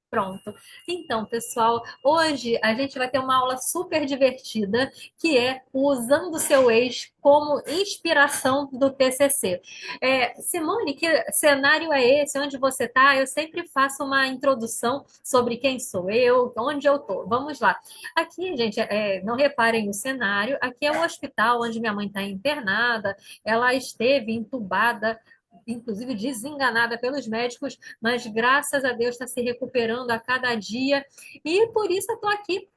Pronto. Então, pessoal, hoje a gente vai ter uma aula super divertida, que é usando o seu ex como inspiração do TCC. Simone, que cenário é esse? Onde você está? Eu sempre faço uma introdução sobre quem sou eu, onde eu estou. Vamos lá. Aqui, gente, não reparem o cenário. Aqui é o hospital onde minha mãe está internada. Ela esteve entubada, inclusive desenganada pelos médicos, mas graças a Deus está se recuperando a cada dia. E por isso eu estou aqui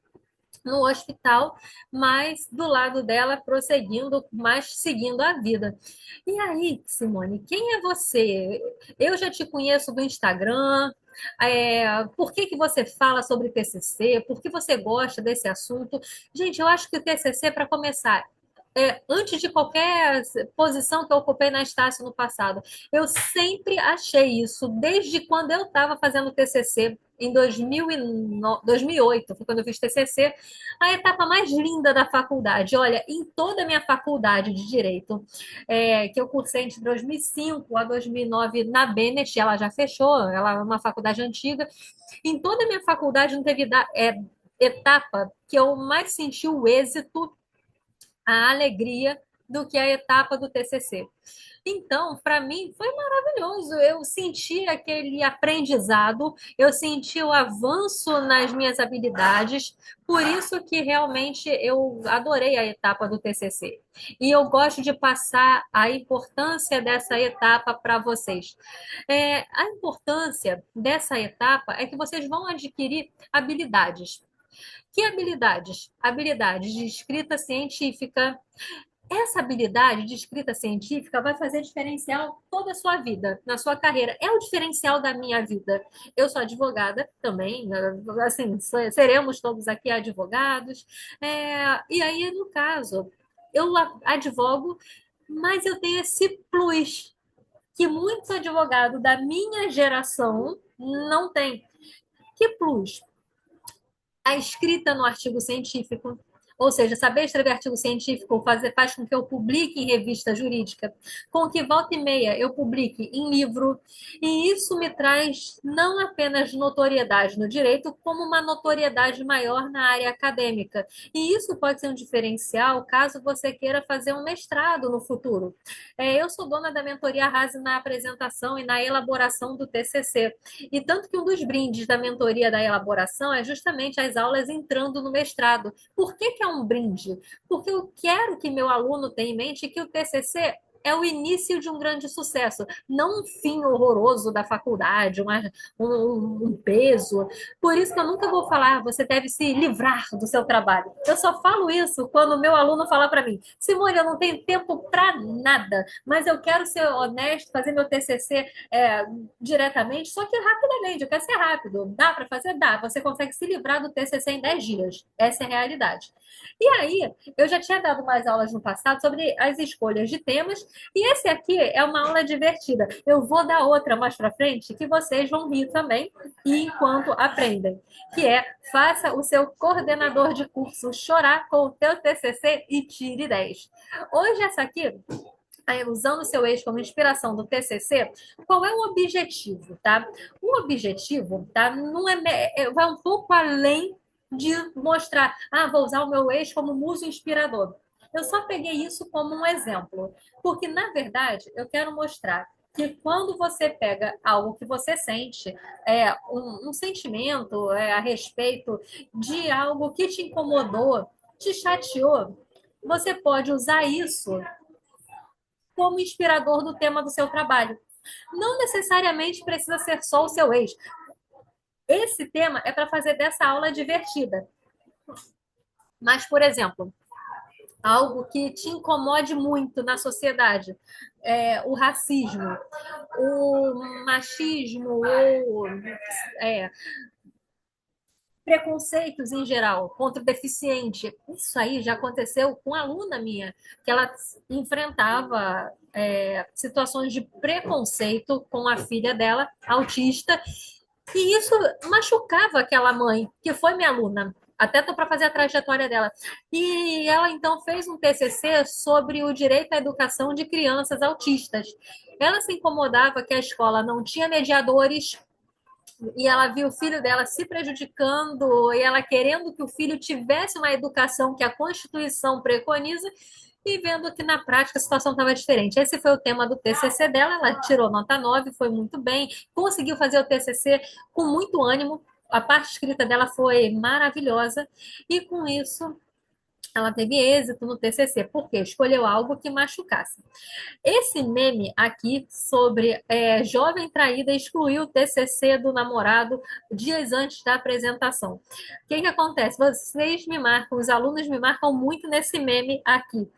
no hospital, mas do lado dela, prosseguindo, mas seguindo a vida. E aí, Simone, quem é você? Eu já te conheço do Instagram. Por que que você fala sobre TCC? Por que você gosta desse assunto? Gente, eu acho que o TCC, para começar, antes de qualquer posição que eu ocupei na Estácio no passado, eu sempre achei isso, desde quando eu estava fazendo TCC, em 2009, 2008, foi quando eu fiz TCC, a etapa mais linda da faculdade. Olha, em toda a minha faculdade de Direito, que eu cursei entre 2005 a 2009 na Bennett, ela já fechou, ela é uma faculdade antiga, em toda a minha faculdade não teve etapa que eu mais senti o êxito, a alegria, do que a etapa do TCC. Então, para mim, foi maravilhoso. Eu senti aquele aprendizado, eu senti o avanço nas minhas habilidades, por isso que realmente eu adorei a etapa do TCC. E eu gosto de passar a importância dessa etapa para vocês. A importância dessa etapa é que vocês vão adquirir habilidades. Que habilidades? Habilidades de escrita científica. Essa habilidade de escrita científica vai fazer diferencial toda a sua vida, na sua carreira. É o diferencial da minha vida. Eu sou advogada também, assim, seremos todos aqui advogados. E aí, no caso, eu advogo, mas eu tenho esse plus que muitos advogados da minha geração não têm. Que plus? A escrita no artigo científico, ou seja, saber escrever artigo científico faz com que eu publique em revista jurídica, com que volta e meia eu publique em livro, e isso me traz não apenas notoriedade no direito, como uma notoriedade maior na área acadêmica. E isso pode ser um diferencial caso você queira fazer um mestrado no futuro. Eu sou dona da mentoria Rase na apresentação e na elaboração do TCC. E tanto que um dos brindes da mentoria da elaboração é justamente as aulas entrando no mestrado. Por que que é um brinde? Porque eu quero que meu aluno tenha em mente que o TCC é o início de um grande sucesso, não um fim horroroso da faculdade, um peso. Por isso que eu nunca vou falar, você deve se livrar do seu trabalho. Eu só falo isso quando o meu aluno fala para mim, Simone, eu não tenho tempo para nada, mas eu quero ser honesto, fazer meu TCC diretamente, só que rapidamente, eu quero ser rápido. Dá para fazer? Dá. Você consegue se livrar do TCC em 10 dias. Essa é a realidade. E aí, eu já tinha dado mais aulas no passado sobre as escolhas de temas, e esse aqui é uma aula divertida. Eu vou dar outra mais para frente que vocês vão rir também, e enquanto aprendem, que é faça o seu coordenador de curso chorar com o teu TCC e tire 10. Hoje essa aqui, usando o seu ex como inspiração do TCC, qual é o objetivo, tá? O objetivo, tá? Não vai um pouco além de mostrar, vou usar o meu ex como muso inspirador. Eu só peguei isso como um exemplo, porque na verdade eu quero mostrar que quando você pega algo que você sente, um sentimento a respeito de algo que te incomodou, te chateou, você pode usar isso como inspirador do tema do seu trabalho. Não necessariamente precisa ser só o seu ex. Esse tema é para fazer dessa aula divertida. Mas, por exemplo, algo que te incomode muito na sociedade, o racismo, o machismo, ou preconceitos em geral contra o deficiente. Isso aí já aconteceu com uma aluna minha, que ela enfrentava situações de preconceito com a filha dela, autista, e isso machucava aquela mãe, que foi minha aluna. Até estou para fazer a trajetória dela. E ela então fez um TCC sobre o direito à educação de crianças autistas. Ela se incomodava que a escola não tinha mediadores, e ela viu o filho dela se prejudicando e ela querendo que o filho tivesse uma educação que a Constituição preconiza e vendo que na prática a situação estava diferente. Esse foi o tema do TCC dela, ela tirou nota 9, foi muito bem, conseguiu fazer o TCC com muito ânimo, a parte escrita dela foi maravilhosa e com isso ela teve êxito no TCC, porque escolheu algo que machucasse. Esse meme aqui sobre jovem traída excluiu o TCC do namorado dias antes da apresentação. O que que acontece? Vocês me marcam, os alunos me marcam muito nesse meme aqui.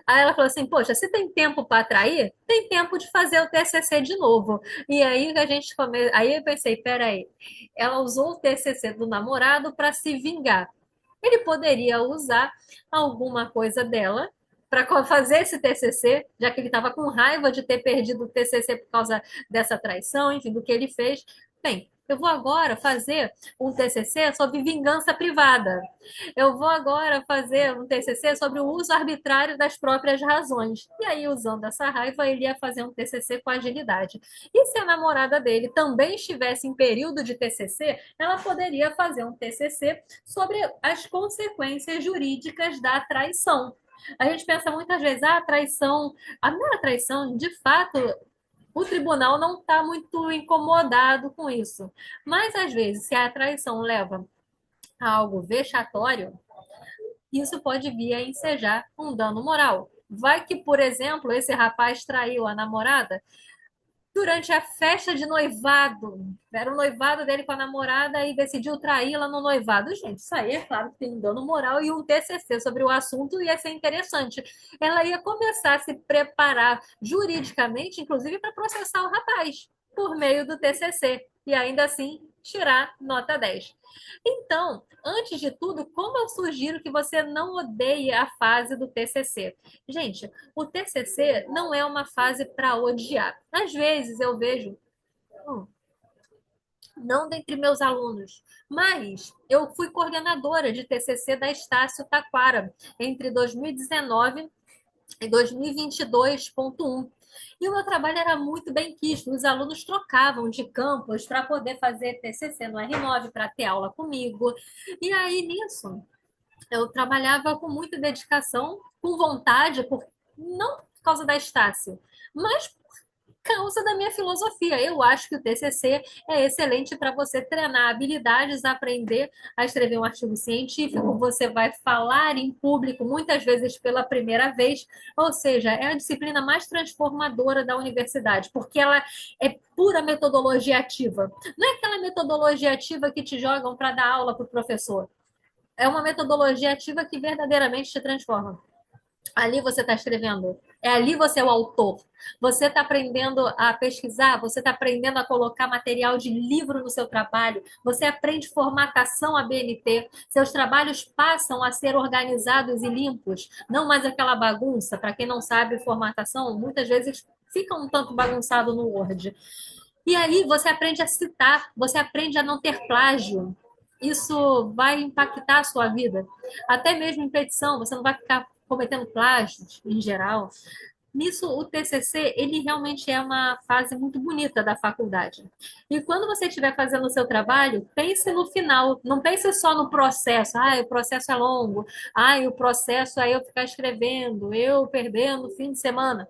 Aí ela falou assim: poxa, se tem tempo para trair, tem tempo de fazer o TCC de novo. E aí a gente aí eu pensei, peraí, ela usou o TCC do namorado para se vingar. Ele poderia usar alguma coisa dela para fazer esse TCC, já que ele estava com raiva de ter perdido o TCC por causa dessa traição, enfim, do que ele fez. Bem, eu vou agora fazer um TCC sobre vingança privada. Eu vou agora fazer um TCC sobre o uso arbitrário das próprias razões. E aí, usando essa raiva, ele ia fazer um TCC com agilidade. E se a namorada dele também estivesse em período de TCC, ela poderia fazer um TCC sobre as consequências jurídicas da traição. A gente pensa muitas vezes, a mera traição, de fato, o tribunal não está muito incomodado com isso. Mas, às vezes, se a traição leva a algo vexatório, isso pode vir a ensejar um dano moral. Vai que, por exemplo, esse rapaz traiu a namorada durante a festa de noivado. Era o noivado dele com a namorada e decidiu traí-la no noivado. Gente, isso aí é claro que tem um dano moral e um TCC sobre o assunto ia ser interessante. Ela ia começar a se preparar juridicamente, inclusive para processar o rapaz, por meio do TCC. E ainda assim tirar nota 10. Então, antes de tudo, como eu sugiro que você não odeie a fase do TCC? Gente, o TCC não é uma fase para odiar. Às vezes eu vejo, não dentre meus alunos, mas eu fui coordenadora de TCC da Estácio Taquara entre 2019 e 2022.1. E o meu trabalho era muito bem quisto. Os alunos trocavam de campus para poder fazer TCC no R9, para ter aula comigo. E aí, nisso, eu trabalhava com muita dedicação, com vontade, não por causa da Estácio, mas por causa da minha filosofia. Eu acho que o TCC é excelente para você treinar habilidades, aprender a escrever um artigo científico, você vai falar em público muitas vezes pela primeira vez, ou seja, é a disciplina mais transformadora da universidade, porque ela é pura metodologia ativa. Não é aquela metodologia ativa que te jogam para dar aula para o professor. É uma metodologia ativa que verdadeiramente te transforma. Ali você está escrevendo, ali você é o autor. Você está aprendendo a pesquisar, você está aprendendo a colocar material de livro no seu trabalho, você aprende formatação ABNT, seus trabalhos passam a ser organizados e limpos, não mais aquela bagunça. Para quem não sabe, formatação muitas vezes fica um tanto bagunçado no Word. E aí você aprende a citar, você aprende a não ter plágio. Isso vai impactar a sua vida. Até mesmo em petição, você não vai ficar cometendo plágios em geral. Nisso, o TCC, ele realmente é uma fase muito bonita da faculdade. E quando você estiver fazendo o seu trabalho, pense no final, não pense só no processo. Ah, o processo é longo. Ah, o processo é eu ficar escrevendo, eu perdendo o fim de semana.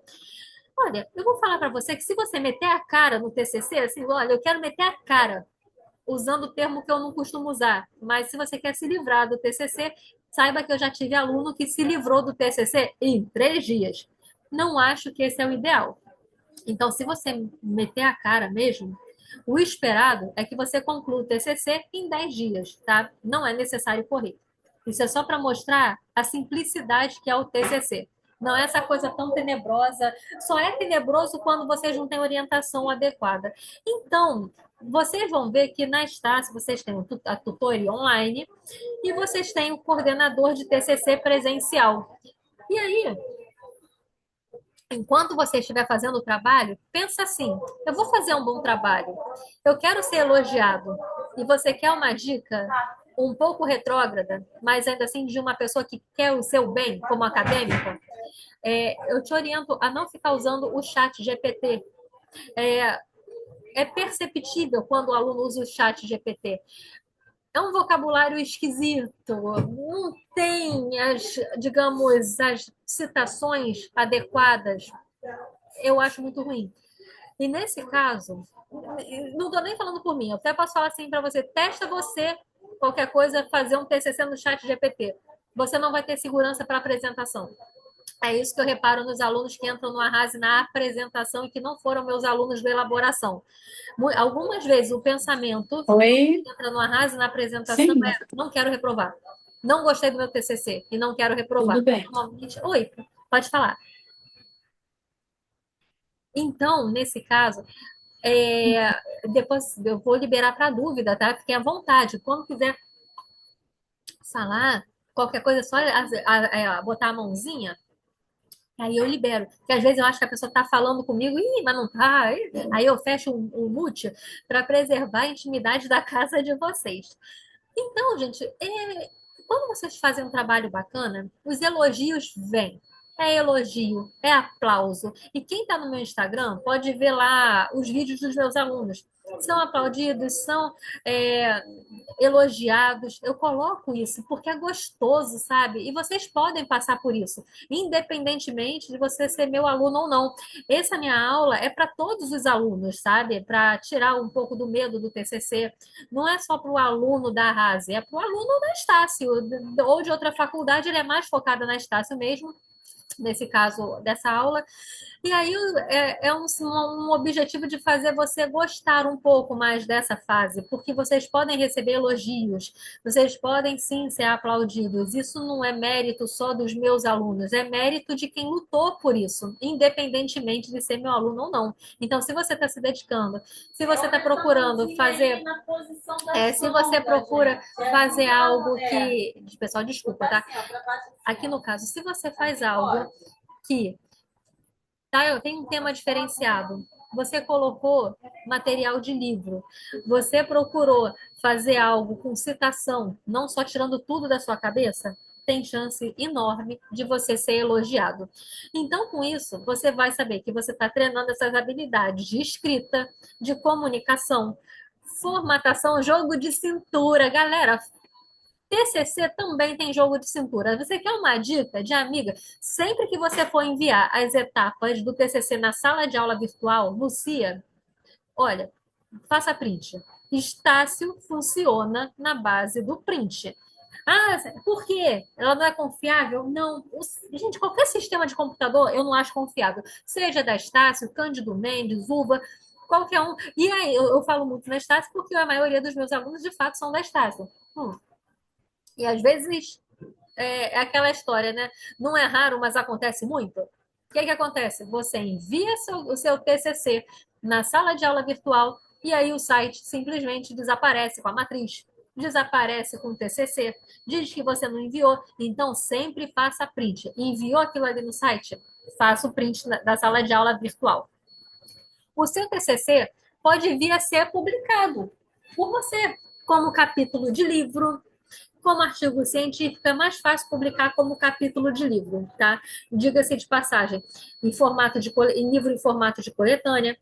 Olha, eu vou falar para você que se você meter a cara no TCC, assim, olha, eu quero meter a cara, usando o termo que eu não costumo usar, mas se você quer se livrar do TCC, saiba que eu já tive aluno que se livrou do TCC em 3 dias. Não acho que esse é o ideal. Então, se você meter a cara mesmo, o esperado é que você conclua o TCC em 10 dias, tá? Não é necessário correr. Isso é só para mostrar a simplicidade que é o TCC. Não é essa coisa tão tenebrosa. Só é tenebroso quando vocês não têm orientação adequada. Então, vocês vão ver que na Estácio vocês têm a tutoria online e vocês têm o coordenador de TCC presencial. E aí, enquanto você estiver fazendo o trabalho, pensa assim: eu vou fazer um bom trabalho, eu quero ser elogiado, e você quer uma dica um pouco retrógrada, mas ainda assim de uma pessoa que quer o seu bem como acadêmica, eu te oriento a não ficar usando o chat GPT. é perceptível quando o aluno usa o chat GPT. É um vocabulário esquisito, não tem digamos, as citações adequadas. Eu acho muito ruim. E nesse caso, não estou nem falando por mim, eu até posso falar assim para você: testa você, qualquer coisa, fazer um TCC no chat GPT. Você não vai ter segurança para apresentação. É isso que eu reparo nos alunos que entram no Arrase na apresentação e que não foram meus alunos da elaboração. Algumas vezes o pensamento Oi? que entra no Arrase na apresentação Sim, é: não quero reprovar. Não gostei do meu TCC e não quero reprovar. tudo bem. Normalmente, oi, pode falar. Então, nesse caso, depois eu vou liberar para dúvida, tá? Fiquem à vontade. Quando quiser falar, qualquer coisa, é só botar a mãozinha, aí eu libero. Porque às vezes eu acho que a pessoa está falando comigo, ih, mas não tá. Aí eu fecho o mute para preservar a intimidade da casa de vocês. Então, gente, quando vocês fazem um trabalho bacana, os elogios vêm. É elogio, é aplauso. E quem está no meu Instagram pode ver lá os vídeos dos meus alunos. São aplaudidos, são é, elogiados. Eu coloco isso porque é gostoso, sabe? E vocês podem passar por isso, independentemente de você ser meu aluno ou não. Essa minha aula é para todos os alunos, sabe? Para tirar um pouco do medo do TCC. Não é só para o aluno da Rase, é para o aluno da Estácio ou de outra faculdade. Ele é mais focado na Estácio mesmo, nesse caso dessa aula. E aí um objetivo de fazer você gostar um pouco mais dessa fase, porque vocês podem receber elogios, vocês podem sim ser aplaudidos. Isso não é mérito só dos meus alunos, é mérito de quem lutou por isso, independentemente de ser meu aluno ou não. Então, se você está se dedicando, se você está procurando fazer, se você procura fazer algo que, pessoal, desculpa, tá? Aqui no caso, se você faz algo que tá, eu tenho um tema diferenciado. Você colocou material de livro. Você procurou fazer algo com citação, não só tirando tudo da sua cabeça. Tem chance enorme de você ser elogiado. Então, com isso, você vai saber que você está treinando essas habilidades de escrita, de comunicação, formatação, jogo de cintura. Galera, TCC também tem jogo de cintura. Você quer uma dica de amiga? Sempre que você for enviar as etapas do TCC na sala de aula virtual, Lucia, olha, faça print. Estácio funciona na base do print. Ah, por quê? Ela não é confiável? Não. Gente, qualquer sistema de computador eu não acho confiável. Seja da Estácio, Cândido Mendes, Uva, qualquer um. E aí, eu falo muito na Estácio porque a maioria dos meus alunos, de fato, são da Estácio. E às vezes é aquela história, né? Não é raro, mas acontece muito. O que é que acontece? Você envia o seu TCC na sala de aula virtual e aí o site simplesmente desaparece com a matriz, desaparece com o TCC, diz que você não enviou. Então, sempre faça print. Enviou aquilo ali no site? Faça o print da sala de aula virtual. O seu TCC pode vir a ser publicado por você, como capítulo de livro, como artigo científico, é mais fácil publicar como capítulo de livro, tá? Diga-se de passagem, em livro em formato de coletânea.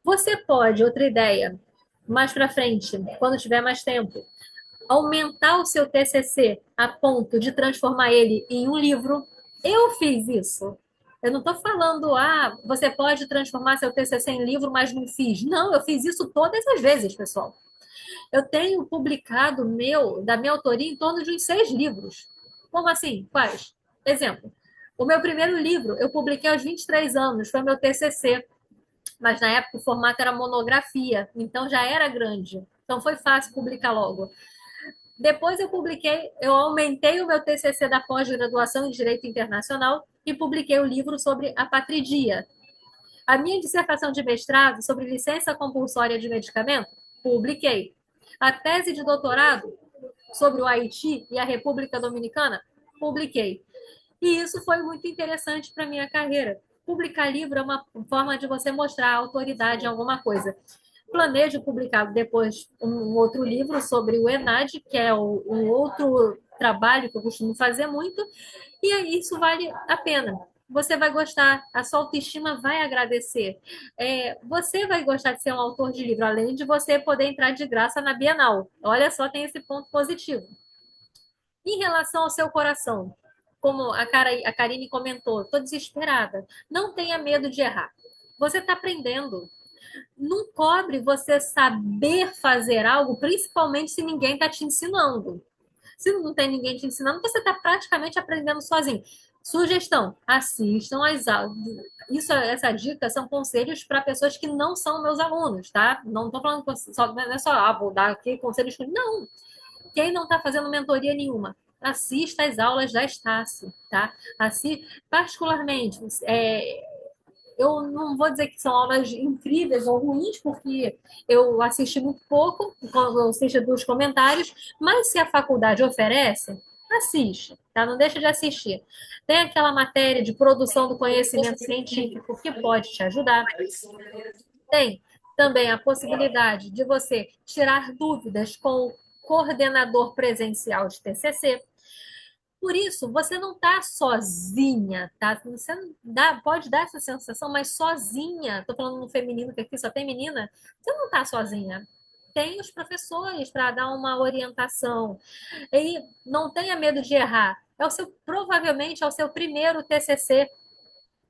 Você pode, outra ideia, mais para frente, quando tiver mais tempo, aumentar o seu TCC a ponto de transformar ele em um livro. Eu fiz isso. Eu não estou falando, você pode transformar seu TCC em livro, mas não fiz. Não, eu fiz isso todas as vezes, pessoal. Eu tenho publicado da minha autoria em torno de uns 6 livros. Como assim? Quais? Exemplo. O meu primeiro livro eu publiquei aos 23 anos, foi meu TCC, mas na época o formato era monografia, então já era grande. Então foi fácil publicar logo. Depois eu aumentei o meu TCC da pós-graduação em Direito Internacional e publiquei o livro sobre a patridia. A minha dissertação de mestrado sobre licença compulsória de medicamento, publiquei. A tese de doutorado sobre o Haiti e a República Dominicana, publiquei. E isso foi muito interessante para a minha carreira. Publicar livro é uma forma de você mostrar autoridade em alguma coisa. Planejo publicar depois um outro livro sobre o ENAD, que é um outro trabalho que eu costumo fazer muito, e isso vale a pena. você vai gostar, a sua autoestima vai agradecer. Você vai gostar de ser um autor de livro, além de você poder entrar de graça na Bienal. Olha só, tem esse ponto positivo. Em relação ao seu coração, como a Karine comentou, estou desesperada. Não tenha medo de errar. Você está aprendendo. Não cobre você saber fazer algo, principalmente se ninguém está te ensinando. Se não tem ninguém te ensinando, você está praticamente aprendendo sozinho. Sugestão: assistam às aulas. Essa dica são conselhos para pessoas que não são meus alunos, tá? Não estou falando só, não é só, vou dar aqui conselhos. Não. Quem não está fazendo mentoria nenhuma, assista às aulas da Estácio, tá? Assim, particularmente, eu não vou dizer que são aulas incríveis ou ruins, porque eu assisti muito pouco, eu assisti dos comentários, mas se a faculdade oferece, assiste, tá? Não deixa de assistir. Tem aquela matéria de produção do conhecimento científico que pode te ajudar. Tem também a possibilidade de você tirar dúvidas com o coordenador presencial de TCC. Por isso, você não está sozinha, tá? Você pode dar essa sensação, mas sozinha. Estou falando no feminino, que aqui só tem menina. Você não está sozinha. Tem os professores para dar uma orientação. E não tenha medo de errar. Provavelmente é o seu primeiro TCC,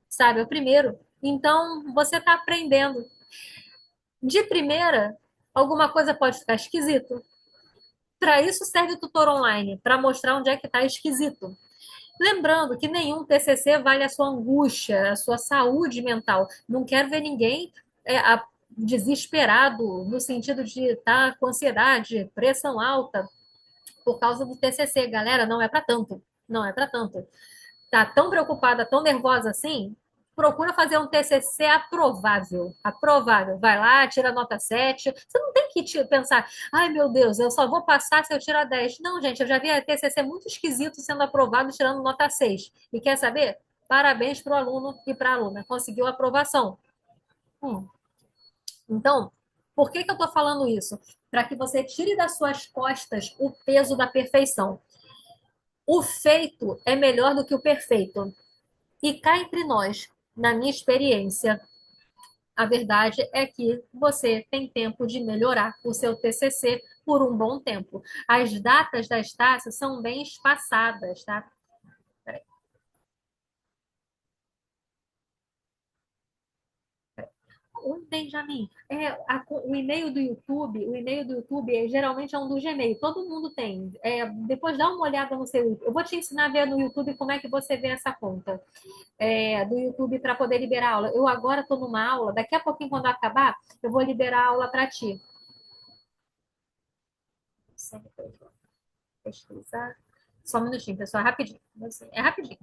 sabe? É o primeiro. Então, você está aprendendo. De primeira, alguma coisa pode ficar esquisito. Para isso serve o tutor online, para mostrar onde é que está esquisito. Lembrando que nenhum TCC vale a sua angústia, a sua saúde mental. Não quero ver ninguém desesperado, no sentido de estar com ansiedade, pressão alta, por causa do TCC. Galera, não é para tanto. Não é para tanto. Tá tão preocupada, tão nervosa assim? Procura fazer um TCC aprovável. Aprovável. Vai lá, tira nota 7. Você não tem que pensar, ai meu Deus, eu só vou passar se eu tirar 10. Não, gente, eu já vi a TCC muito esquisito sendo aprovado tirando nota 6. E quer saber? Parabéns para o aluno e para a aluna. Conseguiu aprovação. Hum. Então, por que eu estou falando isso? Para que você tire das suas costas o peso da perfeição. O feito é melhor do que o perfeito. E cá entre nós, na minha experiência, a verdade é que você tem tempo de melhorar o seu TCC por um bom tempo. As datas das taxas são bem espaçadas, tá? O Benjamin, o e-mail do YouTube geralmente é um do Gmail, todo mundo tem. Depois dá uma olhada no seu. Eu vou te ensinar a ver no YouTube como é que você vê essa conta do YouTube para poder liberar a aula. Eu agora estou numa aula, daqui a pouquinho, quando acabar, eu vou liberar a aula para ti. Pesquisar. Só um minutinho, pessoal, rapidinho. É rapidinho.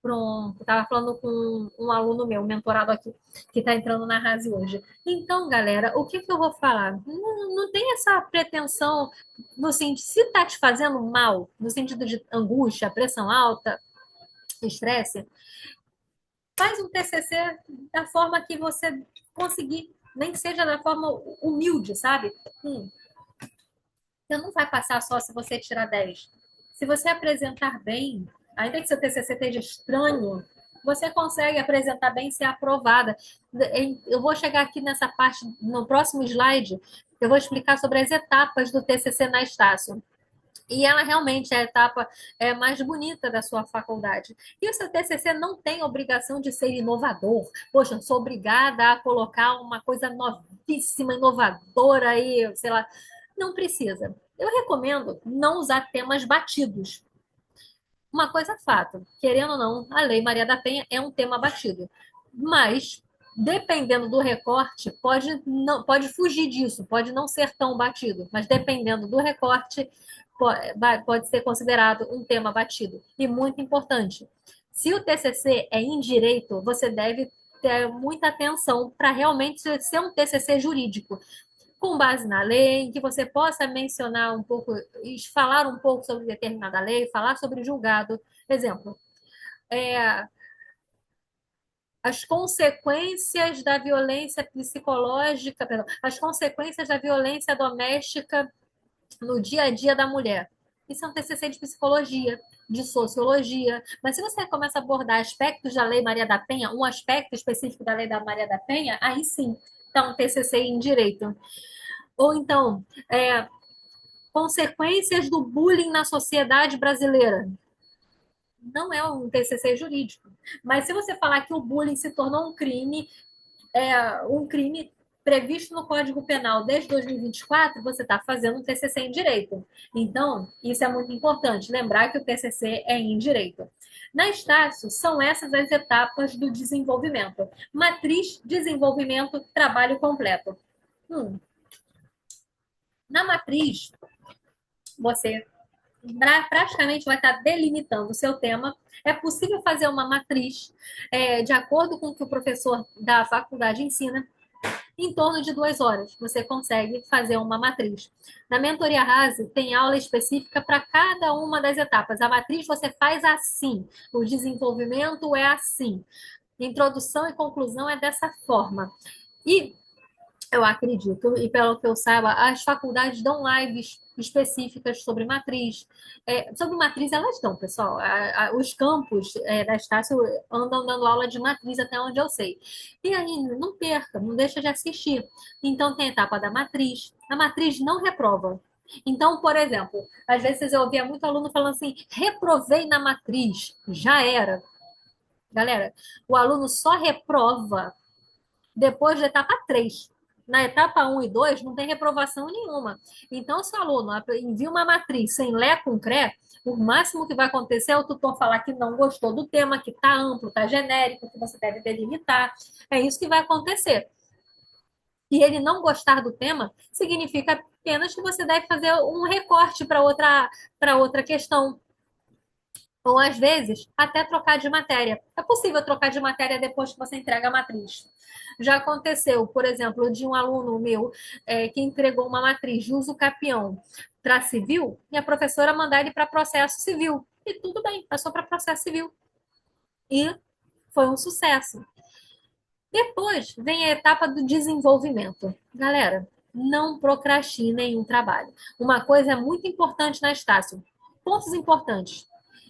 Pronto, estava falando com um aluno meu, um mentorado aqui, que está entrando na Rase hoje. Então, galera, o que que eu vou falar? Não tem essa pretensão no sentido, se está te fazendo mal, no sentido de angústia, pressão alta, estresse, faz um TCC da forma que você conseguir, nem que seja da forma humilde, sabe? Você não vai passar só se você tirar 10. Se você apresentar bem, ainda que seu TCC esteja estranho, você consegue apresentar bem e ser aprovada. Eu vou chegar aqui nessa parte, no próximo slide, eu vou explicar sobre as etapas do TCC na Estácio. E ela realmente é a etapa mais bonita da sua faculdade. E o seu TCC não tem obrigação de ser inovador. Poxa, eu sou obrigada a colocar uma coisa novíssima, inovadora aí, sei lá. Não precisa. Eu recomendo não usar temas batidos. Uma coisa é fato, querendo ou não, a Lei Maria da Penha é um tema batido. Mas, dependendo do recorte, pode fugir disso, pode não ser tão batido, mas dependendo do recorte, pode ser considerado um tema batido. E muito importante, se o TCC é em direito, você deve ter muita atenção para realmente ser um TCC jurídico com base na lei, em que você possa mencionar um pouco, falar um pouco sobre determinada lei, falar sobre julgado. Exemplo, é, as consequências da violência psicológica, perdão, as consequências da violência doméstica no dia a dia da mulher. Isso é um TCC de psicologia, de sociologia. Mas se você começa a abordar aspectos da Lei Maria da Penha, um aspecto específico da Lei da Maria da Penha, aí sim, então TCC em direito. Ou então, consequências do bullying na sociedade brasileira. Não é um TCC jurídico. Mas se você falar que o bullying se tornou um crime previsto no Código Penal desde 2024, você está fazendo um TCC em direito. Então, isso é muito importante, lembrar que o TCC é em direito. Na Estácio, são essas as etapas do desenvolvimento. Matriz, desenvolvimento, trabalho completo. Na matriz, você praticamente vai estar delimitando o seu tema. É possível fazer uma matriz de acordo com o que o professor da faculdade ensina. Em torno de 2 horas, você consegue fazer uma matriz. Na mentoria Rase, tem aula específica para cada uma das etapas. A matriz você faz assim, o desenvolvimento é assim, introdução e conclusão é dessa forma. E eu acredito, e pelo que eu saiba, as faculdades dão lives específicas sobre matriz. Sobre matriz elas dão, pessoal. Os campos da Estácio andam dando aula de matriz até onde eu sei. E aí, não perca, não deixa de assistir. Então, tem a etapa da matriz. A matriz não reprova. Então, por exemplo, às vezes eu ouvia muito aluno falando assim, reprovei na matriz, já era. Galera, o aluno só reprova depois da etapa 3. Na etapa 1 e 2 não tem reprovação nenhuma. Então, se o aluno envia uma matriz sem Lé com CRE, o máximo que vai acontecer é o tutor falar que não gostou do tema, que está amplo, está genérico, que você deve delimitar. É isso que vai acontecer. E ele não gostar do tema significa apenas que você deve fazer um recorte para outra questão, ou às vezes até trocar de matéria. É possível trocar de matéria depois que você entrega a matriz. Já aconteceu, por exemplo, de um aluno meu que entregou uma matriz de uso capião para civil e a professora mandar ele para processo civil. E tudo bem, passou para processo civil. E foi um sucesso. Depois vem a etapa do desenvolvimento. Galera, não procrastinem um trabalho. Uma coisa é muito importante na Estácio. Pontos importantes.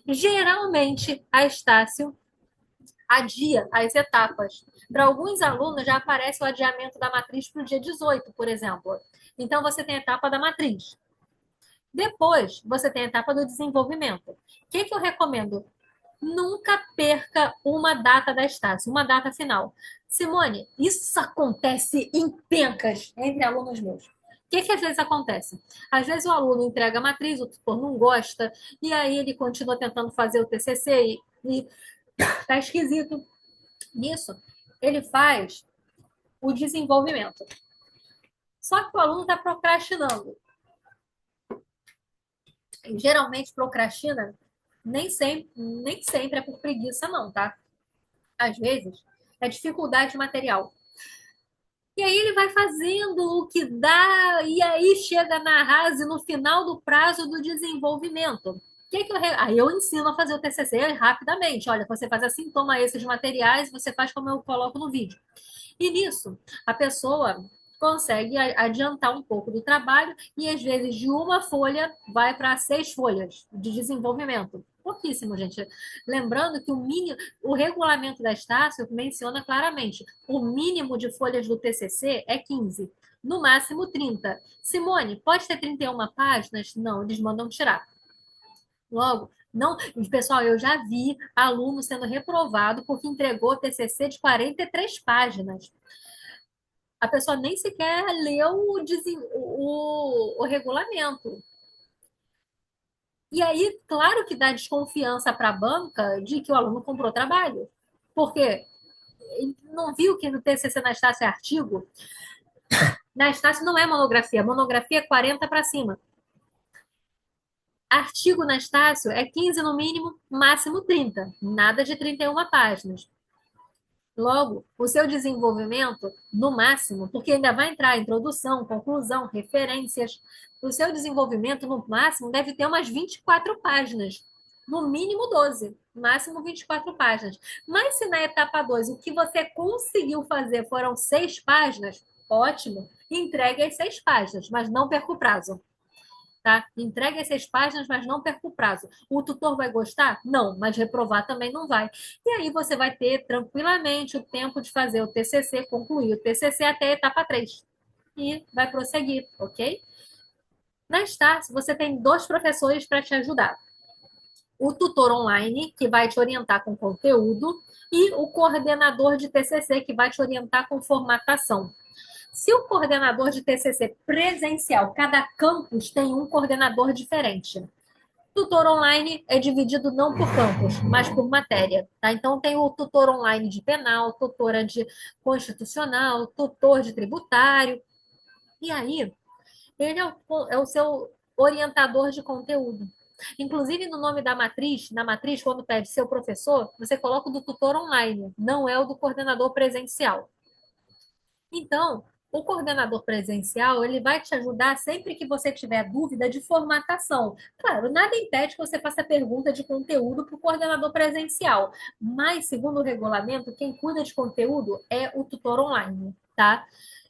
Geralmente, a Estácio adia as etapas. Para alguns alunos, já aparece o adiamento da matriz para o dia 18, por exemplo. Então, você tem a etapa da matriz. Depois, você tem a etapa do desenvolvimento. O que eu recomendo? Nunca perca uma data da Estácio, uma data final. Simone, isso acontece em pencas entre alunos meus. O que às vezes acontece? Às vezes o aluno entrega a matriz, o tutor não gosta, e aí ele continua tentando fazer o TCC e tá esquisito. Nisso, ele faz o desenvolvimento. Só que o aluno está procrastinando. Geralmente procrastina nem sempre é por preguiça, não, tá? Às vezes é dificuldade material. E aí ele vai fazendo o que dá, e aí chega na rase no final do prazo do desenvolvimento. Aí eu ensino a fazer o TCC rapidamente. Olha, você faz assim, toma esses materiais, você faz como eu coloco no vídeo. E nisso, a pessoa consegue adiantar um pouco do trabalho e às vezes de uma folha vai para 6 folhas de desenvolvimento. Pouquíssimo, gente. Lembrando que o regulamento da Estácio menciona claramente, o mínimo de folhas do TCC é 15, no máximo 30. Simone, pode ter 31 páginas? Não, eles mandam tirar. Logo, não, pessoal, eu já vi aluno sendo reprovado porque entregou TCC de 43 páginas. A pessoa nem sequer leu o regulamento. E aí, claro que dá desconfiança para a banca de que o aluno comprou trabalho. Porque não viu que no TCC na Estácio é artigo? Na Estácio não é monografia. Monografia é 40 para cima. Artigo na Estácio é 15 no mínimo, máximo 30. Nada de 31 páginas. Logo, o seu desenvolvimento, no máximo, porque ainda vai entrar introdução, conclusão, referências, o seu desenvolvimento, no máximo, deve ter umas 24 páginas. No mínimo 12, máximo 24 páginas. Mas se na etapa 2 o que você conseguiu fazer foram 6 páginas, ótimo, entregue as 6 páginas, mas não perca o prazo. tá? Entregue as 6 páginas, mas não perca o prazo. O tutor vai gostar? Não, mas reprovar também não vai. E aí você vai ter tranquilamente o tempo de fazer o TCC, concluir o TCC até a etapa 3. E vai prosseguir, ok? Na Stars, você tem 2 professores para te ajudar. O tutor online, que vai te orientar com conteúdo, e o coordenador de TCC, que vai te orientar com formatação. Se o coordenador de TCC presencial, cada campus tem um coordenador diferente. Tutor online é dividido não por campus, mas por matéria. Tá? Então, tem o tutor online de penal, tutora de constitucional, tutor de tributário. E aí, ele é o seu orientador de conteúdo. Inclusive, no nome da matriz, na matriz, quando pede seu professor, você coloca o do tutor online, não é o do coordenador presencial. Então, o coordenador presencial, ele vai te ajudar sempre que você tiver dúvida de formatação. Claro, nada impede que você faça pergunta de conteúdo para o coordenador presencial, mas, segundo o regulamento, quem cuida de conteúdo é o tutor online, tá?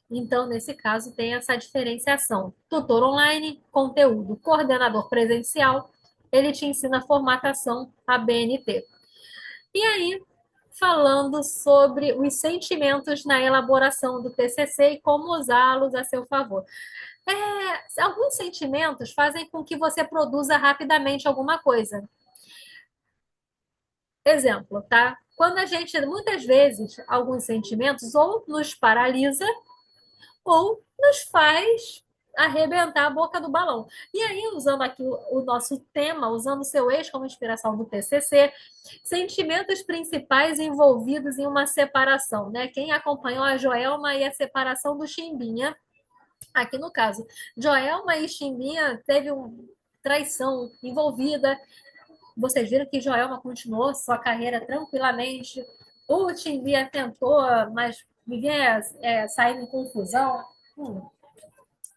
Então, nesse caso, tem essa diferenciação. Tutor online, conteúdo. Coordenador presencial, ele te ensina a formatação, a BNT. E aí, falando sobre os sentimentos na elaboração do TCC e como usá-los a seu favor. Alguns sentimentos fazem com que você produza rapidamente alguma coisa. Exemplo, tá? Quando a gente, muitas vezes, alguns sentimentos ou nos paralisa ou nos faz arrebentar a boca do balão. E aí, usando aqui o nosso tema, usando o seu ex como inspiração do TCC, sentimentos principais envolvidos em uma separação, né? Quem acompanhou a Joelma e a separação do Chimbinha, aqui no caso, Joelma e Chimbinha teve uma traição envolvida. Vocês viram que Joelma continuou sua carreira tranquilamente. O Chimbinha tentou, mas vivia saindo em confusão.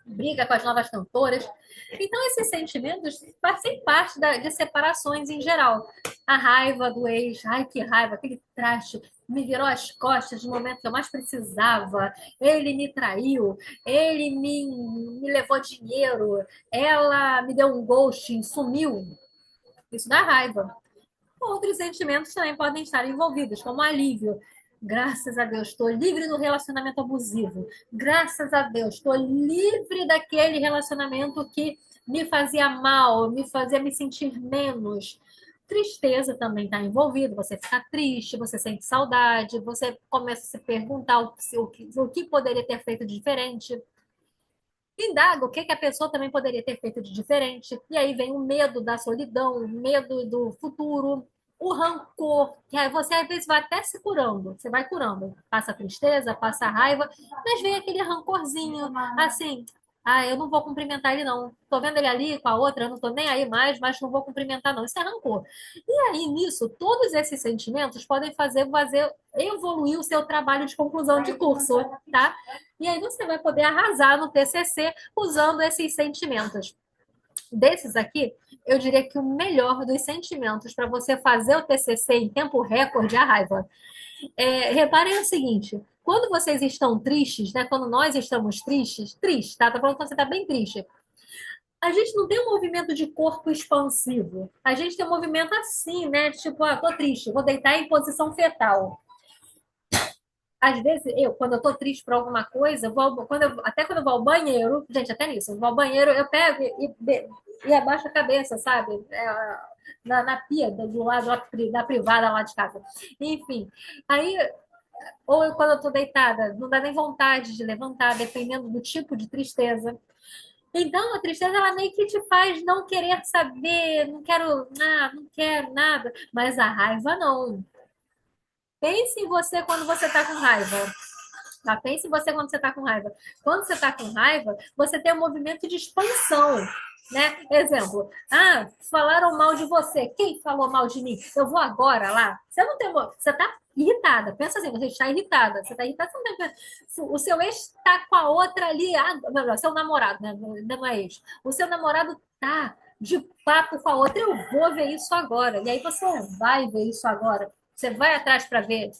Briga com as novas cantoras. Então, esses sentimentos fazem parte de separações em geral. A raiva do ex, ai que raiva, aquele traste, me virou as costas no momento que eu mais precisava, ele me traiu, ele me levou dinheiro, ela me deu um ghosting, sumiu. Isso dá raiva. Outros sentimentos também podem estar envolvidos, como alívio. Graças a Deus, estou livre do relacionamento abusivo. Graças a Deus, estou livre daquele relacionamento que me fazia mal, me fazia me sentir menos. Tristeza também está envolvido. Você fica triste, você sente saudade, você começa a se perguntar o que poderia ter feito de diferente. Indaga o que a pessoa também poderia ter feito de diferente. E aí vem o medo da solidão, o medo do futuro, o rancor, que aí você às vezes vai até se curando, você vai curando. Passa a tristeza, passa a raiva, mas vem aquele rancorzinho, assim, eu não vou cumprimentar ele não. Tô vendo ele ali com a outra, eu não tô nem aí mais, mas não vou cumprimentar não. Isso é rancor. E aí, nisso, todos esses sentimentos podem fazer evoluir o seu trabalho de conclusão de curso, tá? E aí você vai poder arrasar no TCC usando esses sentimentos. Desses aqui, eu diria que o melhor dos sentimentos para você fazer o TCC em tempo recorde é a raiva. Reparem o seguinte, quando vocês estão tristes, né? Quando nós estamos tristes, triste, tá? Tá falando que você tá bem triste. A gente não tem um movimento de corpo expansivo. A gente tem um movimento assim, né? Tipo, tô triste, vou deitar em posição fetal. Às vezes, quando eu tô triste por alguma coisa, até quando eu vou ao banheiro, gente, até nisso, eu vou ao banheiro, eu pego e abaixo a cabeça, sabe? Na pia do lado da privada lá de casa. Enfim, aí, ou quando eu tô deitada, não dá nem vontade de levantar, dependendo do tipo de tristeza. Então, a tristeza, ela meio que te faz não querer saber, não quero nada, mas a raiva não. Pense em você quando você está com raiva. Tá? Pense em você quando você está com raiva. Quando você está com raiva, você tem um movimento de expansão. Né? Exemplo, falaram mal de você. Quem falou mal de mim? Eu vou agora lá. Você não tem. Você está irritada. Pensa assim, você está irritada. Você está irritada, você não tem... O seu ex está com a outra ali. Melhor, seu namorado, né? Não é ex. O seu namorado tá de papo com a outra. Eu vou ver isso agora. E aí você vai ver isso agora. Você vai atrás para ver.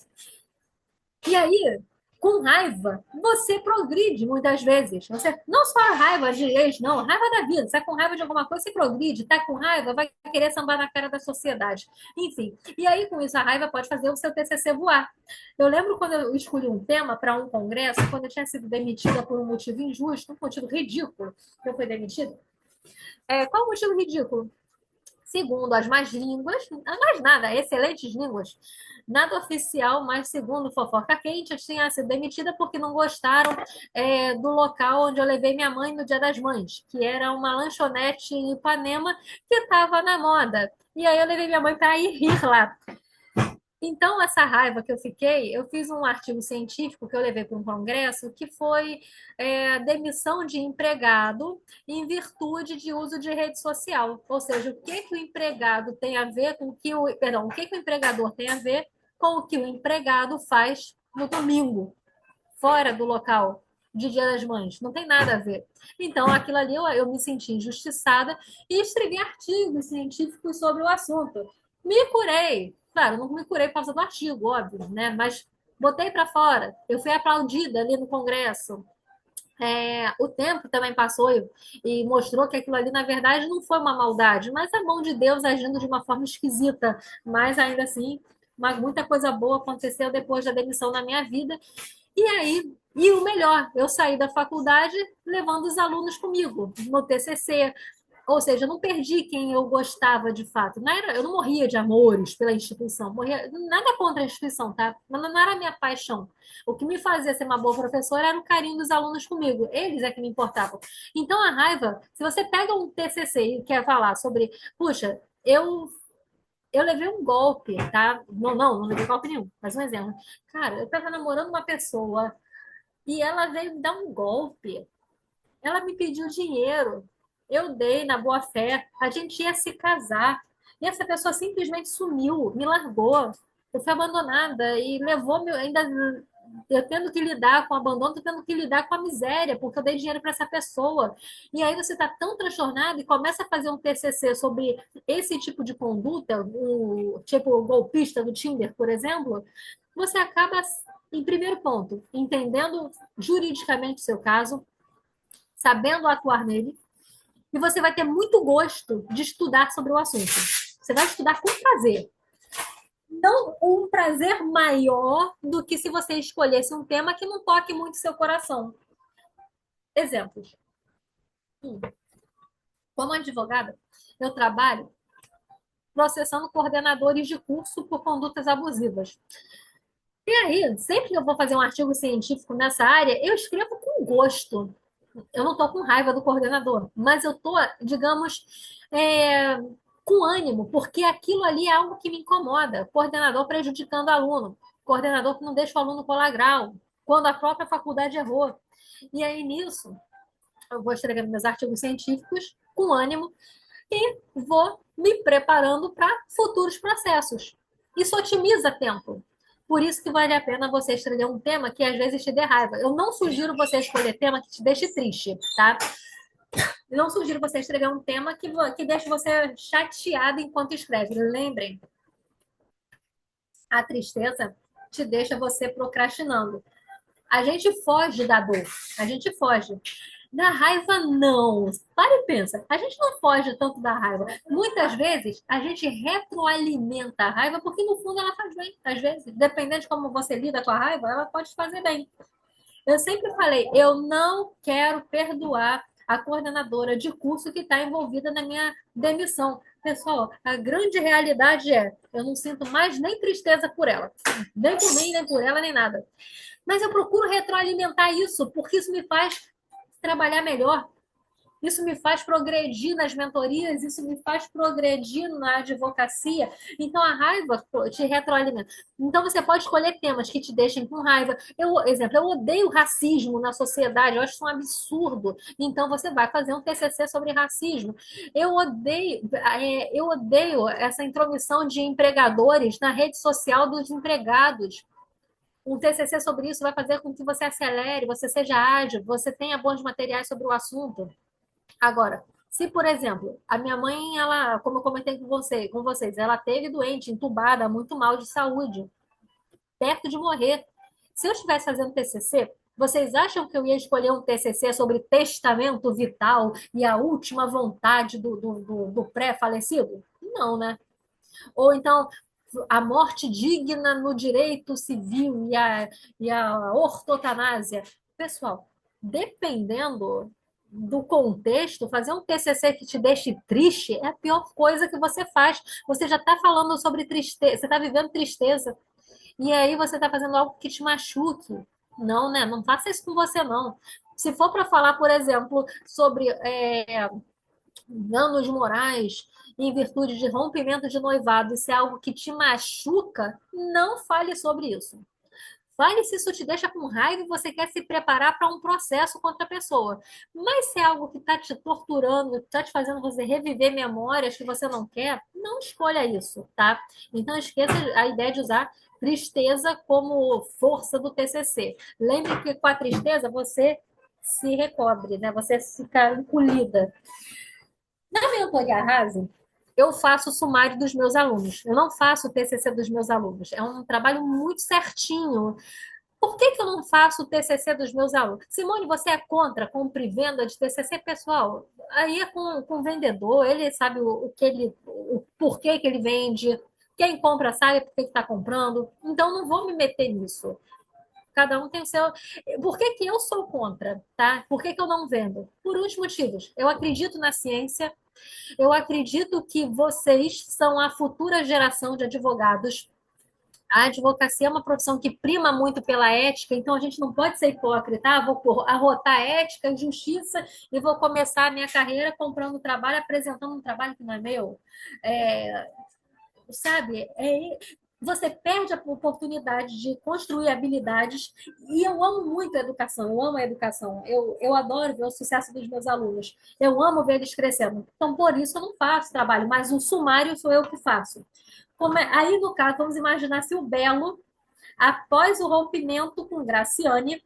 E aí, Com raiva, você progride muitas vezes. Você não só a raiva de ex, não, raiva da vida. Você tá com raiva de alguma coisa, você progride. Tá com raiva, vai querer sambar na cara da sociedade. Enfim. E aí, com isso, a raiva pode fazer o seu TCC voar. Eu lembro quando eu escolhi um tema para um congresso, quando eu tinha sido demitida por um motivo injusto, um motivo ridículo, que eu fui demitida. Qual o motivo ridículo? Segundo as más línguas, mais nada, excelentes línguas, nada oficial, mas segundo fofoca quente, eu tinha sido demitida porque não gostaram do local onde eu levei minha mãe no Dia das Mães, que era uma lanchonete em Ipanema que estava na moda. E aí eu levei minha mãe para ir rir lá. Então, essa raiva que eu fiquei, eu fiz um artigo científico que eu levei para um congresso, que foi demissão de empregado em virtude de uso de rede social. Ou seja, o que que o empregado tem a ver com o que o, perdão, o que que o empregador tem a ver com o que o empregado faz no domingo, fora do local de Dia das Mães. Não tem nada a ver. Então, aquilo ali eu me senti injustiçada e escrevi artigos científicos sobre o assunto. Me curei. Claro, não me curei por causa do artigo, óbvio, né? Mas botei para fora. Eu fui aplaudida ali no Congresso. O tempo também passou e mostrou que aquilo ali, na verdade, não foi uma maldade, mas a mão de Deus agindo de uma forma esquisita. Mas ainda assim, muita coisa boa aconteceu depois da demissão na minha vida. E aí, e o melhor, eu saí da faculdade levando os alunos comigo no TCC. Ou seja, eu não perdi quem eu gostava de fato. Eu não morria de amores pela instituição, morria, nada contra a instituição, tá? Mas não era a minha paixão. O que me fazia ser uma boa professora era o carinho dos alunos comigo. Eles é que me importavam. Então, a raiva, se você pega um TCC e quer falar sobre, puxa, eu levei um golpe, tá? Não levei golpe nenhum, mas um exemplo. Cara, eu tava namorando uma pessoa e ela veio me dar um golpe. Ela me pediu dinheiro. Eu dei na boa fé. A gente ia se casar. E essa pessoa simplesmente sumiu, me largou. Eu fui abandonada e levou-me ainda. Eu tendo que lidar com o abandono, tô tendo que lidar com a miséria, porque eu dei dinheiro para essa pessoa. E aí você está tão transtornado e começa a fazer um TCC sobre esse tipo de conduta, o tipo golpista do Tinder, por exemplo, você acaba, em primeiro ponto, entendendo juridicamente o seu caso, sabendo atuar nele, e você vai ter muito gosto de estudar sobre o assunto. Você vai estudar com prazer. Não um prazer maior do que se você escolhesse um tema que não toque muito seu coração. Exemplos. Como advogada, eu trabalho processando coordenadores de curso por condutas abusivas. E aí, sempre que eu vou fazer um artigo científico nessa área, eu escrevo com gosto. Eu não estou com raiva do coordenador, mas eu estou, digamos, é, com ânimo, porque aquilo ali é algo que me incomoda. Coordenador prejudicando o aluno, coordenador que não deixa o aluno colar grau, quando a própria faculdade errou. E aí, nisso, eu vou escrever meus artigos científicos com ânimo e vou me preparando para futuros processos. Isso otimiza tempo. Por isso que vale a pena você escolher um tema que às vezes te dê raiva. Eu não sugiro você escolher tema que te deixe triste, tá? Eu não sugiro você escrever um tema que deixe você chateado enquanto escreve. Lembrem, a tristeza te deixa você procrastinando. A gente foge da dor, a gente foge. Da raiva, não. Para e pensa. A gente não foge tanto da raiva. Muitas vezes, a gente retroalimenta a raiva, porque no fundo ela faz bem. Às vezes, dependendo de como você lida com a raiva, ela pode fazer bem. Eu sempre falei, eu não quero perdoar a coordenadora de curso que está envolvida na minha demissão. Pessoal, a grande realidade é, eu não sinto mais nem tristeza por ela. Nem por mim, nem por ela, nem nada. Mas eu procuro retroalimentar isso, porque isso me faz trabalhar melhor. Isso me faz progredir nas mentorias, isso me faz progredir na advocacia. Então, a raiva te retroalimenta. Então, você pode escolher temas que te deixem com raiva. Eu odeio racismo na sociedade, eu acho isso um absurdo. Então, você vai fazer um TCC sobre racismo. Eu odeio essa intromissão de empregadores na rede social dos empregados. Um TCC sobre isso vai fazer com que você acelere, você seja ágil, você tenha bons materiais sobre o assunto. Agora, se, por exemplo, a minha mãe, ela, como eu comentei com vocês, ela teve doente, entubada, muito mal de saúde, perto de morrer. Se eu estivesse fazendo TCC, vocês acham que eu ia escolher um TCC sobre testamento vital e a última vontade do pré-falecido? Não, né? Ou então, a morte digna no direito civil e a ortotanásia. Pessoal, dependendo do contexto, fazer um TCC que te deixe triste é a pior coisa que você faz. Você já está falando sobre tristeza, você está vivendo tristeza, e aí você está fazendo algo que te machuque. Não, né? Não faça isso com você, não. Se for para falar, por exemplo, sobre danos morais em virtude de rompimento de noivado, isso é algo que te machuca, não fale sobre isso. Fale se isso te deixa com raiva e você quer se preparar para um processo contra a pessoa. Mas se é algo que está te torturando, está te fazendo você reviver memórias que você não quer, não escolha isso, tá? Então esqueça a ideia de usar tristeza como força do TCC. Lembre que com a tristeza você se recobre, né? Você fica encolhida. Na mentoria Rase, eu faço o sumário dos meus alunos. Eu não faço o TCC dos meus alunos. É um trabalho muito certinho. Por que eu não faço o TCC dos meus alunos? Simone, você é contra compra e venda de TCC, pessoal? Aí é com o vendedor, ele sabe o porquê que ele vende. Quem compra sabe por que está comprando. Então, não vou me meter nisso. Cada um tem o seu. Por que que eu sou contra, tá? Por que que eu não vendo? Por uns motivos. Eu acredito na ciência, eu acredito que vocês são a futura geração de advogados. A advocacia é uma profissão que prima muito pela ética, então a gente não pode ser hipócrita. Ah, vou arrotar ética e justiça e vou começar a minha carreira comprando trabalho, apresentando um trabalho que não é meu. É, sabe? Você perde a oportunidade de construir habilidades. E eu amo muito a educação, eu amo a educação. Eu adoro ver o sucesso dos meus alunos. Eu amo ver eles crescendo. Então, por isso, eu não faço trabalho, mas o sumário sou eu que faço. Aí, no caso, vamos imaginar se o Belo, após o rompimento com Graciane,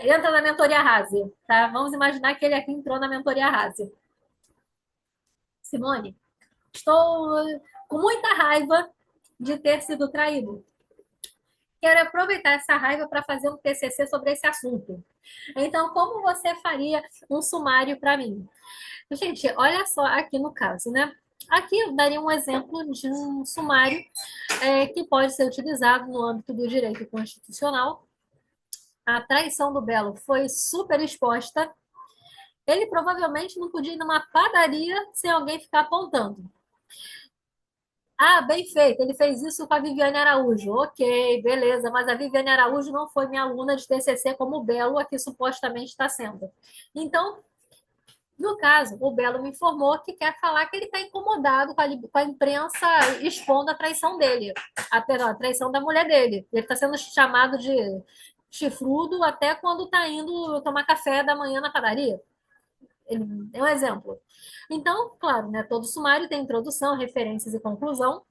entra na mentoria Rase, tá? Vamos imaginar que ele aqui entrou na mentoria Rase. Simone, estou com muita raiva de ter sido traído. Quero aproveitar essa raiva para fazer um TCC sobre esse assunto. Então, como você faria um sumário para mim? Gente, olha só aqui no caso, né? Aqui eu daria um exemplo de um sumário que pode ser utilizado no âmbito do direito constitucional. A traição do Belo foi super exposta. Ele provavelmente não podia ir numa padaria sem alguém ficar apontando. Ah, bem feito, ele fez isso com a Viviane Araújo. Ok, beleza, mas a Viviane Araújo não foi minha aluna de TCC como o Belo aqui supostamente está sendo. Então, no caso, o Belo me informou que quer falar que ele está incomodado com a imprensa expondo a traição dele, a traição da mulher dele. Ele está sendo chamado de chifrudo até quando está indo tomar café da manhã na padaria. Ele é um exemplo. Então, claro, né, todo sumário tem introdução, referências e conclusão.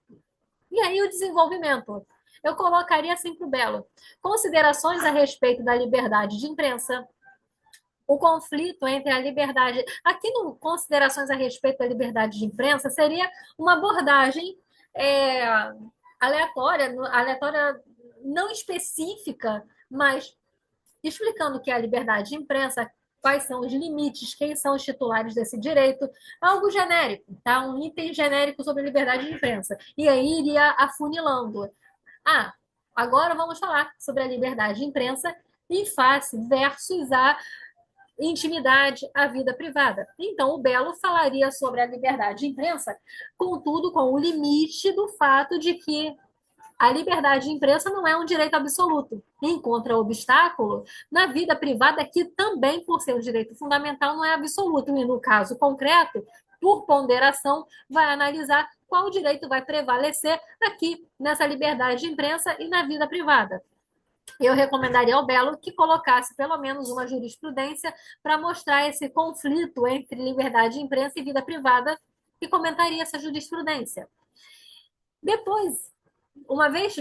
E aí o desenvolvimento. Eu colocaria assim para o Belo. Considerações a respeito da liberdade de imprensa, o conflito entre a liberdade. Aqui no Considerações a respeito da liberdade de imprensa seria uma abordagem é, aleatória, não específica, mas explicando o que é a liberdade de imprensa, quais são os limites, quem são os titulares desse direito, algo genérico, tá? Um item genérico sobre a liberdade de imprensa. E aí iria afunilando. Ah, agora vamos falar sobre a liberdade de imprensa em face versus a intimidade, a vida privada. Então, o Belo falaria sobre a liberdade de imprensa, contudo, com o limite do fato de que a liberdade de imprensa não é um direito absoluto. Encontra obstáculo na vida privada, que também, por ser um direito fundamental, não é absoluto. E, no caso concreto, por ponderação, vai analisar qual direito vai prevalecer aqui nessa liberdade de imprensa e na vida privada. Eu recomendaria ao Belo que colocasse pelo menos uma jurisprudência para mostrar esse conflito entre liberdade de imprensa e vida privada e comentaria essa jurisprudência. Depois, uma vez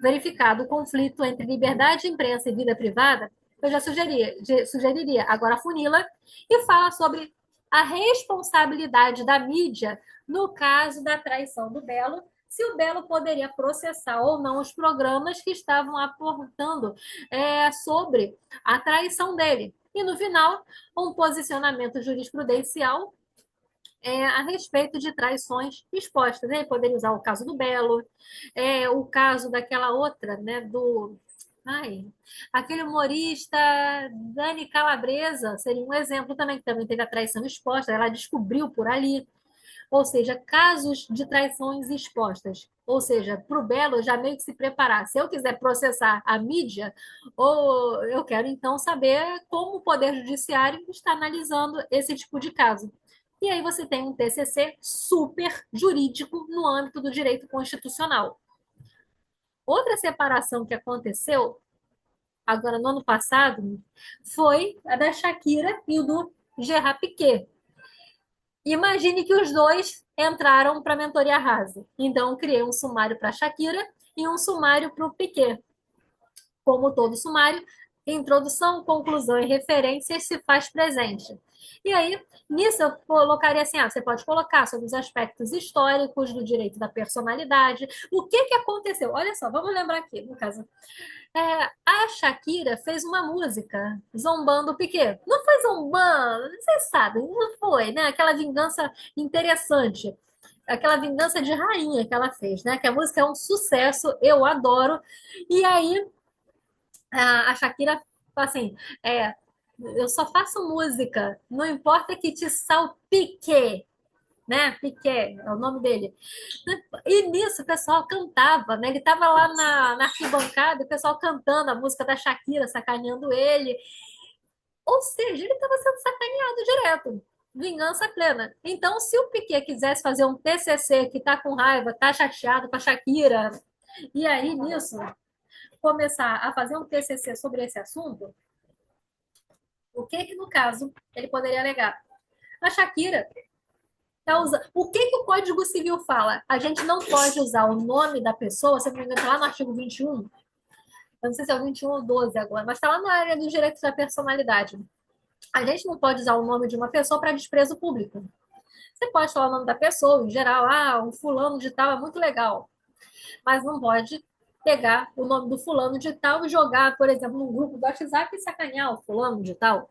verificado o conflito entre liberdade de imprensa e vida privada, eu já sugeriria agora funila e fala sobre a responsabilidade da mídia no caso da traição do Belo, se o Belo poderia processar ou não os programas que estavam aportando sobre a traição dele. E no final, um posicionamento jurisprudencial a respeito de traições expostas. Ele poderia usar o caso do Belo, o caso daquela outra, né, do. Ai, aquele humorista Dani Calabresa seria um exemplo também, que também teve a traição exposta, ela descobriu por ali. Ou seja, casos de traições expostas. Ou seja, para o Belo já meio que se preparar. Se eu quiser processar a mídia, ou eu quero então saber como o Poder Judiciário está analisando esse tipo de caso. E aí você tem um TCC super jurídico no âmbito do direito constitucional. Outra separação que aconteceu agora no ano passado foi a da Shakira e o do Gerard Piquet. Imagine que os dois entraram para a mentoria Rase. Então, criei um sumário para a Shakira e um sumário para o Piquet. Como todo sumário, introdução, conclusão e referências se faz presente. E aí, nisso eu colocaria assim, você pode colocar sobre os aspectos históricos do direito da personalidade, o que aconteceu. Olha só, vamos lembrar aqui, no caso. A Shakira fez uma música zombando o Piquet. Não foi zombando, vocês sabem, não foi, né? Aquela vingança interessante. Aquela vingança de rainha que ela fez, né? Que a música é um sucesso, eu adoro. E aí, a Shakira, assim, eu só faço música, não importa que te salpique, né? Piquet, é o nome dele. E nisso o pessoal cantava, né? Ele estava lá na arquibancada, o pessoal cantando a música da Shakira, sacaneando ele. Ou seja, ele estava sendo sacaneado direto. Vingança plena. Então, se o Piquet quisesse fazer um TCC que tá com raiva, tá chateado com a Shakira, e aí nisso começar a fazer um TCC sobre esse assunto, o que no caso ele poderia alegar? A Shakira causa. O que o Código Civil fala? A gente não pode usar o nome da pessoa, se não me engano, está lá no artigo 21. Eu não sei se é o 21 ou 12 agora, mas está lá na área dos direitos da personalidade. A gente não pode usar o nome de uma pessoa para desprezo público. Você pode falar o nome da pessoa, em geral, o fulano de tal é muito legal, mas não pode pegar o nome do fulano de tal e jogar, por exemplo, num grupo do WhatsApp e sacanear o fulano de tal.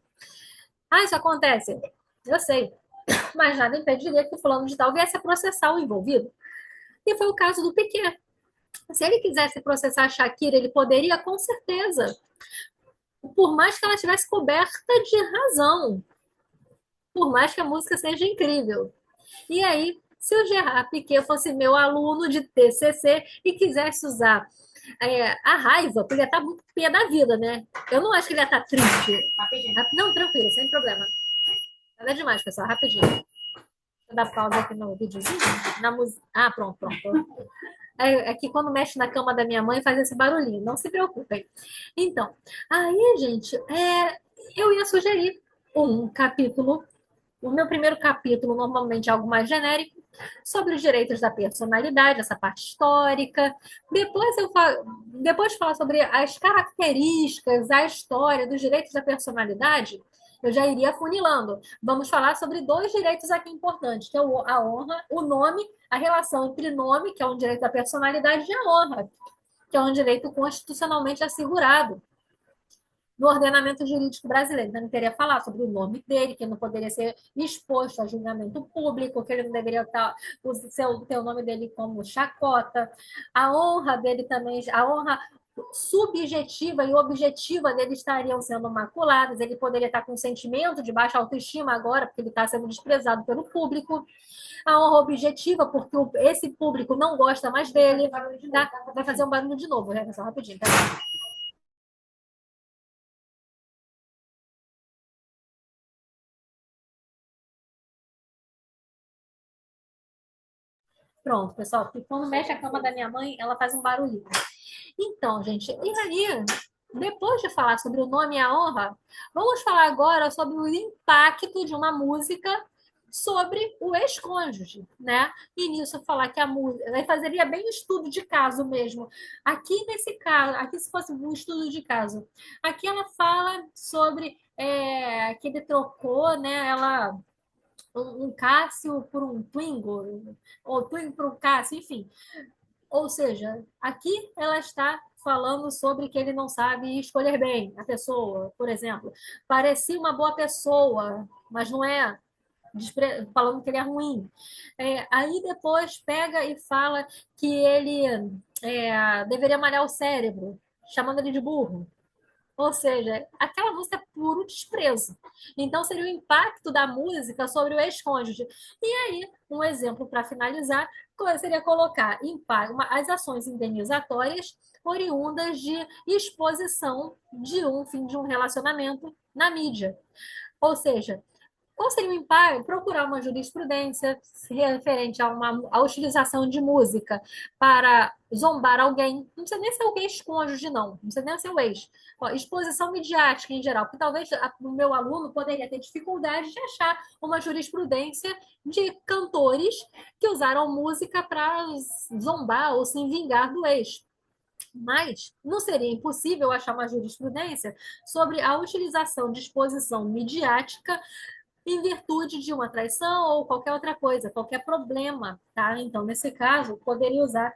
Isso acontece? Eu sei, mas nada impediria que o fulano de tal viesse a processar o envolvido. E foi o caso do Piquet. Se ele quisesse processar a Shakira, ele poderia, com certeza. Por mais que ela tivesse coberta de razão. Por mais que a música seja incrível. E aí, se o Gerard Piquet fosse meu aluno de TCC e quisesse usar a raiva, porque ele ia estar muito pé da vida, né? Eu não acho que ele ia estar triste. Rapidinho. Não, tranquilo, sem problema. Nada demais, pessoal, rapidinho. Deixa eu dar pausa aqui no videozinho. Na música. Pronto, pronto. É que quando mexe na cama da minha mãe faz esse barulhinho, não se preocupem. Então, aí, gente, eu ia sugerir um capítulo. O meu primeiro capítulo normalmente é algo mais genérico, sobre os direitos da personalidade, essa parte histórica. Depois de falar sobre as características, a história dos direitos da personalidade, eu já iria funilando. Vamos falar sobre dois direitos aqui importantes, que é a honra, o nome, a relação entre nome, que é um direito da personalidade, e a honra, que é um direito constitucionalmente assegurado no ordenamento jurídico brasileiro. Então, ele queria falar sobre o nome dele, que não poderia ser exposto a julgamento público, que ele não deveria ter o nome dele como chacota. A honra dele também, a honra subjetiva e objetiva dele estariam sendo maculadas. Ele poderia estar com um sentimento de baixa autoestima agora, porque ele está sendo desprezado pelo público. A honra objetiva, porque esse público não gosta mais dele. Tá? Vai fazer um barulho de novo, né? Só rapidinho, tá? Pronto, pessoal, porque quando mexe a cama da minha mãe, ela faz um barulhinho. Então, gente, e aí, depois de falar sobre o nome e a honra, vamos falar agora sobre o impacto de uma música sobre o ex-cônjuge, né? E nisso falar que a música, aí fazeria bem um estudo de caso mesmo. Aqui nesse caso, aqui se fosse um estudo de caso, aqui ela fala sobre que ele trocou, né? Ela um Cássio por um Twingo, ou Twingo por um Cássio, enfim. Ou seja, aqui ela está falando sobre que ele não sabe escolher bem a pessoa, por exemplo. Parecia uma boa pessoa, mas não é, falando que ele é ruim. Aí depois pega e fala que ele deveria malhar o cérebro, chamando ele de burro. Ou seja, aquela música é puro desprezo. Então, seria o impacto da música sobre o ex-cônjuge. E aí, um exemplo para finalizar seria colocar as ações indenizatórias oriundas de exposição de um fim de um relacionamento na mídia. Ou seja, qual seria o impacto? Procurar uma jurisprudência referente a utilização de música para zombar alguém. Não precisa nem ser o ex-cônjuge, não. Não precisa nem ser o ex. Ó, exposição midiática em geral, porque talvez o meu aluno poderia ter dificuldade de achar uma jurisprudência de cantores que usaram música para zombar ou se vingar do ex. Mas não seria impossível achar uma jurisprudência sobre a utilização de exposição midiática em virtude de uma traição ou qualquer outra coisa, qualquer problema, tá? Então, nesse caso, poderia usar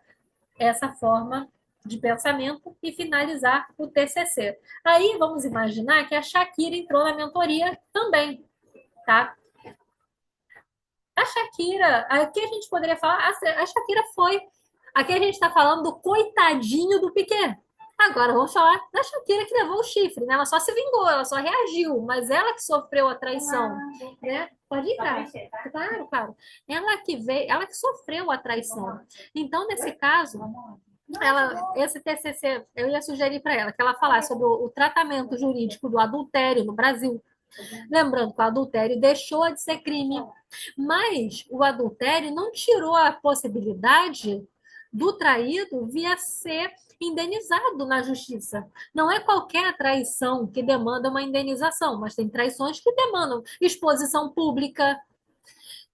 essa forma de pensamento e finalizar o TCC. Aí, vamos imaginar que a Shakira entrou na mentoria também, tá? A Shakira, aqui a gente poderia falar, a Shakira foi, aqui a gente está falando do coitadinho do Piquet. Agora vamos falar da Shakira que levou o chifre, né? Ela só se vingou, ela só reagiu, mas ela que sofreu a traição, né? Pode entrar. Claro, claro. Ela que veio, ela que sofreu a traição. Então, nesse caso, esse TCC, eu ia sugerir para ela que ela falasse sobre o tratamento jurídico do adultério no Brasil. Lembrando que o adultério deixou de ser crime, mas o adultério não tirou a possibilidade do traído vir a ser indenizado na justiça. Não é qualquer traição que demanda uma indenização, mas tem traições que demandam exposição pública,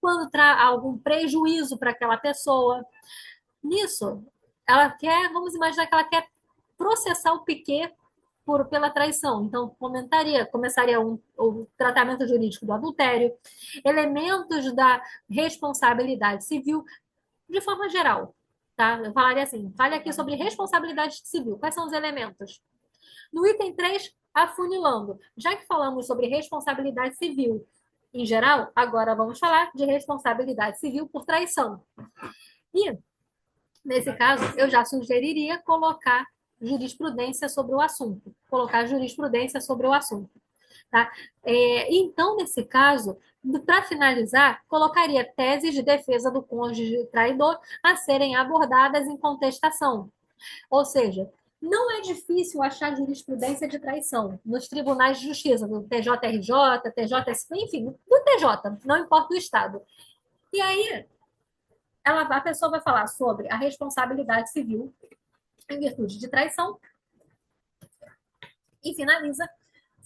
quando traz algum prejuízo para aquela pessoa. Nisso, ela quer, vamos imaginar que ela quer processar o Piquet pela traição. Então, começaria o tratamento jurídico do adultério, elementos da responsabilidade civil, de forma geral. Tá? Eu falaria assim: fale aqui sobre responsabilidade civil. Quais são os elementos? No item 3, afunilando. Já que falamos sobre responsabilidade civil em geral, agora vamos falar de responsabilidade civil por traição. E, nesse caso, eu já sugeriria colocar jurisprudência sobre o assunto. Colocar jurisprudência sobre o assunto. Tá? Então, nesse caso, para finalizar, colocaria teses de defesa do cônjuge traidor a serem abordadas em contestação. Ou seja, não é difícil achar jurisprudência de traição nos tribunais de justiça, do TJRJ, TJSP, enfim, do TJ, não importa o estado. E aí, a pessoa vai falar sobre a responsabilidade civil em virtude de traição e finaliza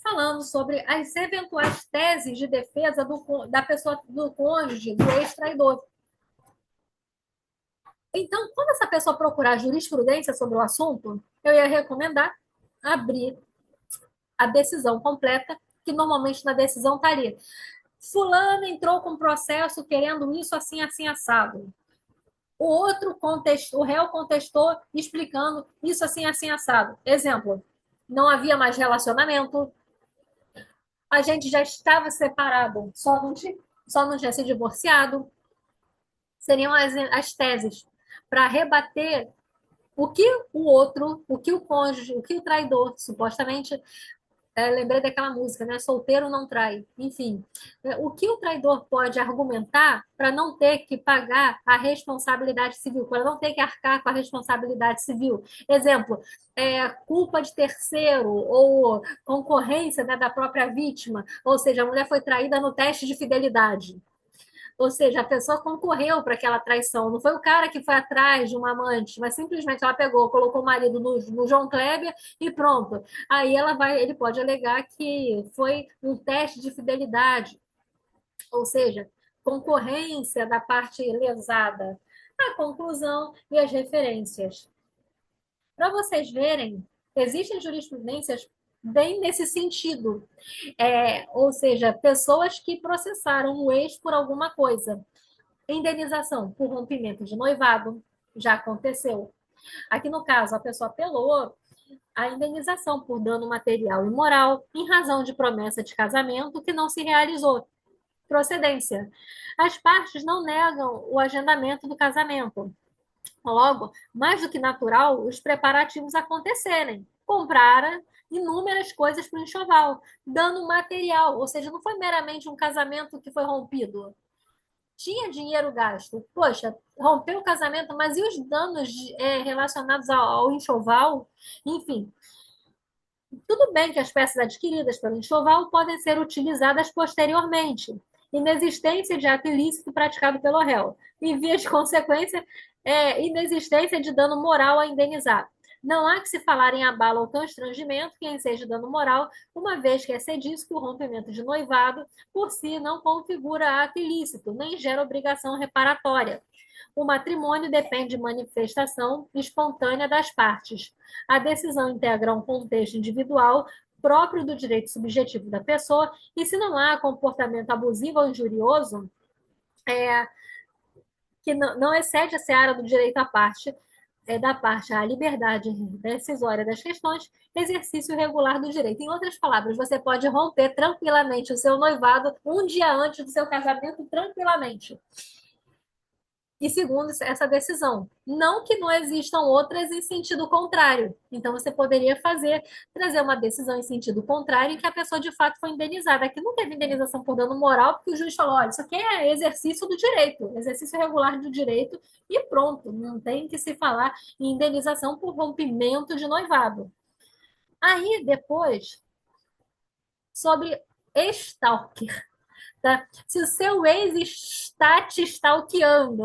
falando sobre as eventuais teses de defesa da pessoa, do cônjuge, do ex-traidor. Então, quando essa pessoa procurar jurisprudência sobre o assunto, eu ia recomendar abrir a decisão completa, que normalmente na decisão estaria: fulano entrou com processo querendo isso assim, assim, assado. O outro contestou, o réu contestou explicando isso assim, assim, assado. Exemplo, não havia mais relacionamento, a gente já estava separado, só não tinha se divorciado. Seriam as teses para rebater o que o outro, o que o cônjuge, o que o traidor, supostamente, lembrei daquela música, né? Solteiro não trai. Enfim, o que o traidor pode argumentar para não ter que pagar a responsabilidade civil, para não ter que arcar com a responsabilidade civil. Exemplo, culpa de terceiro ou concorrência, né, da própria vítima. Ou seja, a mulher foi traída no teste de fidelidade. Ou seja, a pessoa concorreu para aquela traição. Não foi o cara que foi atrás de uma amante, mas simplesmente ela pegou, colocou o marido no João Kleber e pronto. Aí ele pode alegar que foi um teste de fidelidade, ou seja, concorrência da parte lesada. A conclusão e as referências. Para vocês verem, existem jurisprudências bem nesse sentido. Ou seja, pessoas que processaram o ex por alguma coisa. Indenização por rompimento de noivado, já aconteceu. Aqui no caso, a pessoa apelou a indenização por dano material e moral em razão de promessa de casamento que não se realizou. Procedência. As partes não negam o agendamento do casamento. Logo, mais do que natural, os preparativos acontecerem. Compraram inúmeras coisas para o enxoval, dano material, ou seja, não foi meramente um casamento que foi rompido. Tinha dinheiro gasto. Poxa, rompeu o casamento, mas e os danos relacionados ao enxoval? Enfim, tudo bem que as peças adquiridas pelo enxoval podem ser utilizadas posteriormente, inexistência de ato ilícito praticado pelo réu, e, via de consequência, inexistência de dano moral a indenizar. Não há que se falar em abalo ou constrangimento que enseje dano moral, uma vez que é cedido que o rompimento de noivado, por si, não configura ato ilícito, nem gera obrigação reparatória. O matrimônio depende de manifestação espontânea das partes. A decisão integra um contexto individual próprio do direito subjetivo da pessoa e, se não há comportamento abusivo ou injurioso, que não excede a seara do direito à parte, da parte à liberdade decisória das questões, exercício regular do direito. Em outras palavras, você pode romper tranquilamente o seu noivado um dia antes do seu casamento, tranquilamente. E segundo essa decisão, não que não existam outras em sentido contrário. Então, você poderia trazer uma decisão em sentido contrário em que a pessoa de fato foi indenizada. Aqui não teve indenização por dano moral, porque o juiz falou: olha, isso aqui é exercício do direito, exercício regular do direito, e pronto, não tem que se falar em indenização por rompimento de noivado. Aí, depois, sobre stalker. Tá? Se o seu ex está te stalkeando,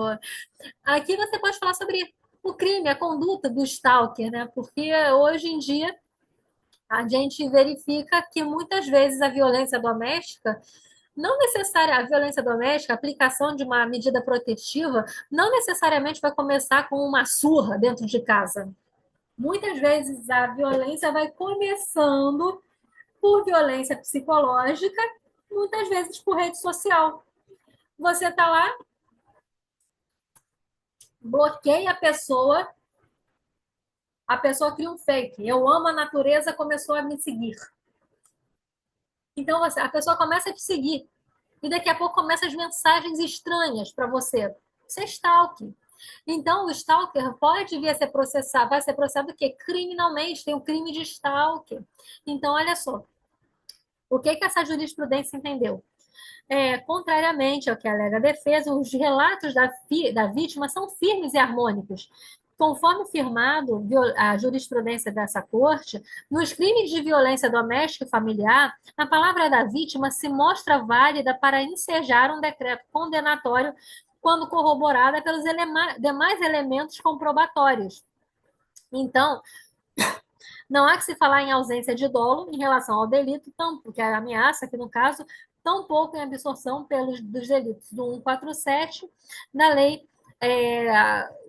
aqui você pode falar sobre o crime, a conduta do stalker, né? Porque hoje em dia a gente verifica que muitas vezes a violência doméstica, não necessariamente a violência doméstica, a aplicação de uma medida protetiva, não necessariamente vai começar com uma surra dentro de casa. Muitas vezes a violência vai começando por violência psicológica, muitas vezes por rede social. Você está lá, bloqueia a pessoa cria um fake. Eu amo a natureza, começou a me seguir. Então a pessoa começa a te seguir. E daqui a pouco começam as mensagens estranhas para você. Isso é stalking. Então, o stalker pode vir a ser processado, vai ser processado o quê? Criminalmente, tem o crime de stalker. Então, olha só, o que essa jurisprudência entendeu? Contrariamente ao que alega a defesa, os relatos da vítima são firmes e harmônicos. Conforme firmado a jurisprudência dessa corte, nos crimes de violência doméstica e familiar, a palavra da vítima se mostra válida para ensejar um decreto condenatório quando corroborada pelos demais elementos comprobatórios. Então, não há que se falar em ausência de dolo em relação ao delito, porque a ameaça, aqui no caso, tampouco em absorção dos delitos do 147 da lei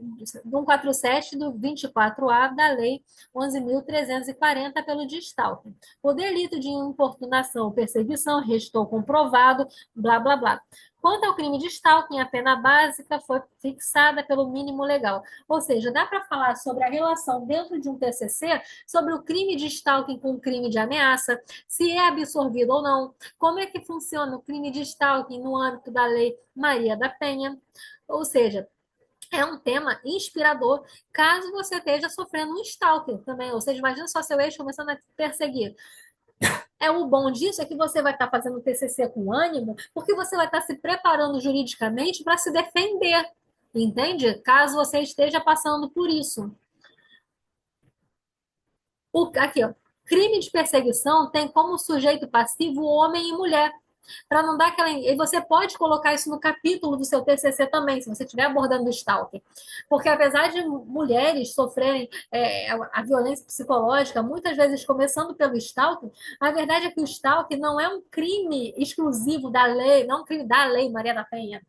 do 147 do 24A da lei 11.340 pelo de stalking. O delito de importunação ou perseguição restou comprovado, blá, blá, blá. Quanto ao crime de stalking, a pena básica foi fixada pelo mínimo legal. Ou seja, dá para falar sobre a relação dentro de um TCC sobre o crime de stalking com o crime de ameaça, se é absorvido ou não, como é que funciona o crime de stalking no âmbito da lei Maria da Penha. Ou seja, é um tema inspirador caso você esteja sofrendo um stalking também. Ou seja, imagina só seu ex começando a te perseguir. O bom disso é que você vai estar fazendo o TCC com ânimo, porque você vai estar se preparando juridicamente para se defender, entende? Caso você esteja passando por isso. Aqui, ó, crime de perseguição tem como sujeito passivo homem e mulher. Para não dar aquela. E você pode colocar isso no capítulo do seu TCC também, se você estiver abordando o stalking. Porque apesar de mulheres sofrerem a violência psicológica, muitas vezes começando pelo stalking, a verdade é que o stalking não é um crime exclusivo da lei, não é um crime da lei Maria da Penha.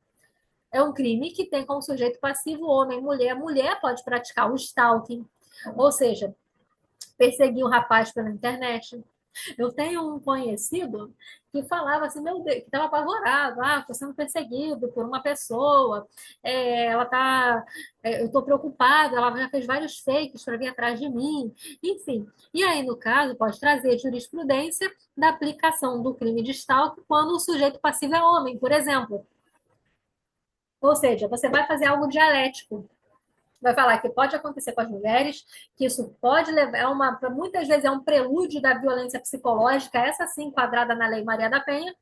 É um crime que tem como sujeito passivo homem e mulher. A mulher pode praticar o stalking, ou seja, perseguir um rapaz pela internet, Eu tenho um conhecido que falava assim, meu Deus, que estava apavorado, estou sendo perseguido por uma pessoa, ela tá, eu estou preocupado, ela já fez vários fakes para vir atrás de mim, enfim. E aí, no caso, pode trazer jurisprudência da aplicação do crime de stalking quando o sujeito passivo é homem, por exemplo. Ou seja, você vai fazer algo dialético. Vai falar que pode acontecer com as mulheres, que isso pode levar muitas vezes é um prelúdio da violência psicológica, essa sim enquadrada na Lei Maria da Penha.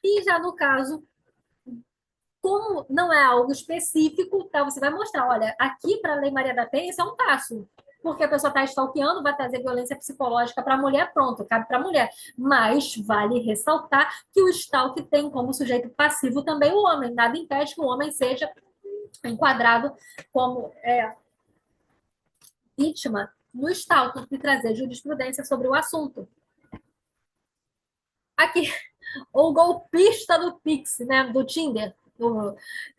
E já no caso, como não é algo específico, então você vai mostrar, olha, aqui para a Lei Maria da Penha isso é um passo. Porque a pessoa está stalkeando, vai trazer violência psicológica para a mulher, pronto, cabe para a mulher. Mas vale ressaltar que o stalk tem como sujeito passivo também o homem. Nada impede que o homem seja enquadrado como vítima no stalking e trazer jurisprudência sobre o assunto. Aqui, o golpista do Pix, né, do Tinder.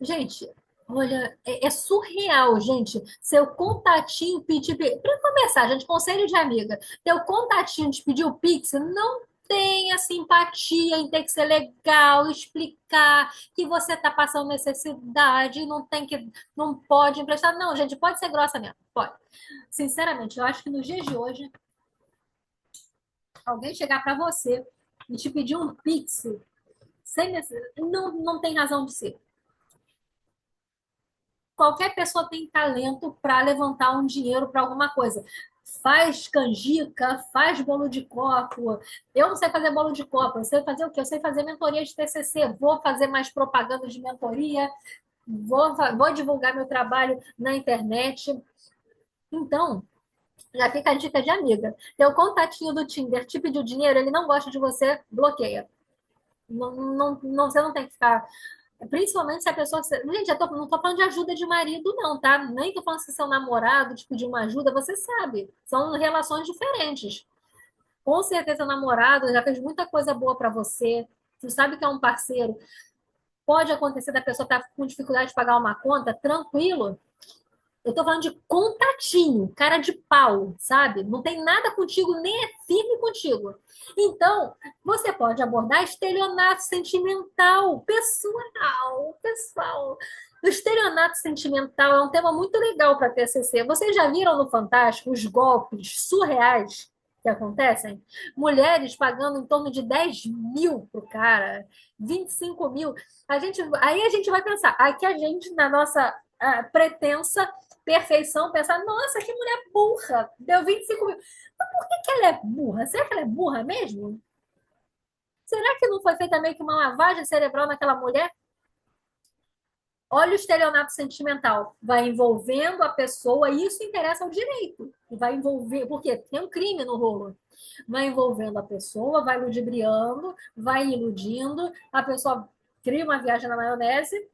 Gente, olha, é surreal, gente. Seu contatinho pedir. Para começar, gente, conselho de amiga. Teu contatinho de pedir o Pix não tenha simpatia em ter que ser legal, explicar que você está passando necessidade, não pode emprestar. Não, gente, pode ser grossa mesmo, pode. Sinceramente, eu acho que nos dias de hoje, alguém chegar para você e te pedir um Pix não tem razão de ser. Qualquer pessoa tem talento para levantar um dinheiro para alguma coisa. Faz canjica, faz bolo de copo. Eu não sei fazer bolo de copo, eu sei fazer o quê? Eu sei fazer mentoria de TCC, vou fazer mais propaganda de mentoria, vou divulgar meu trabalho na internet. Então, já fica a dica de amiga. Teu contatinho do Tinder te pediu dinheiro, ele não gosta de você, bloqueia. Você não tem que ficar. Principalmente se a pessoa. Gente, não tô falando de ajuda de marido, não, tá? Nem tô falando se seu namorado te pedir uma ajuda, você sabe. São relações diferentes. Com certeza, o namorado já fez muita coisa boa para você. Você sabe que é um parceiro. Pode acontecer da pessoa estar com dificuldade de pagar uma conta, tranquilo. Eu tô falando de contatinho, cara de pau, sabe? Não tem nada contigo, nem é firme contigo. Então, você pode abordar estelionato sentimental, pessoal. O estelionato sentimental é um tema muito legal para TCC. Vocês já viram no Fantástico os golpes surreais que acontecem? Mulheres pagando em torno de 10 mil pro cara, 25 mil. Aí a gente vai pensar, aqui a gente, na nossa pretensa perfeição, pensar, nossa, que mulher burra, deu 25 mil. Mas por que ela é burra? Será que ela é burra mesmo? Será que não foi feita meio que uma lavagem cerebral naquela mulher? Olha o estelionato sentimental. Vai envolvendo a pessoa, e isso interessa ao direito. Vai envolver, porque tem um crime no rolo. Vai envolvendo a pessoa, vai ludibriando, vai iludindo, a pessoa cria uma viagem na maionese,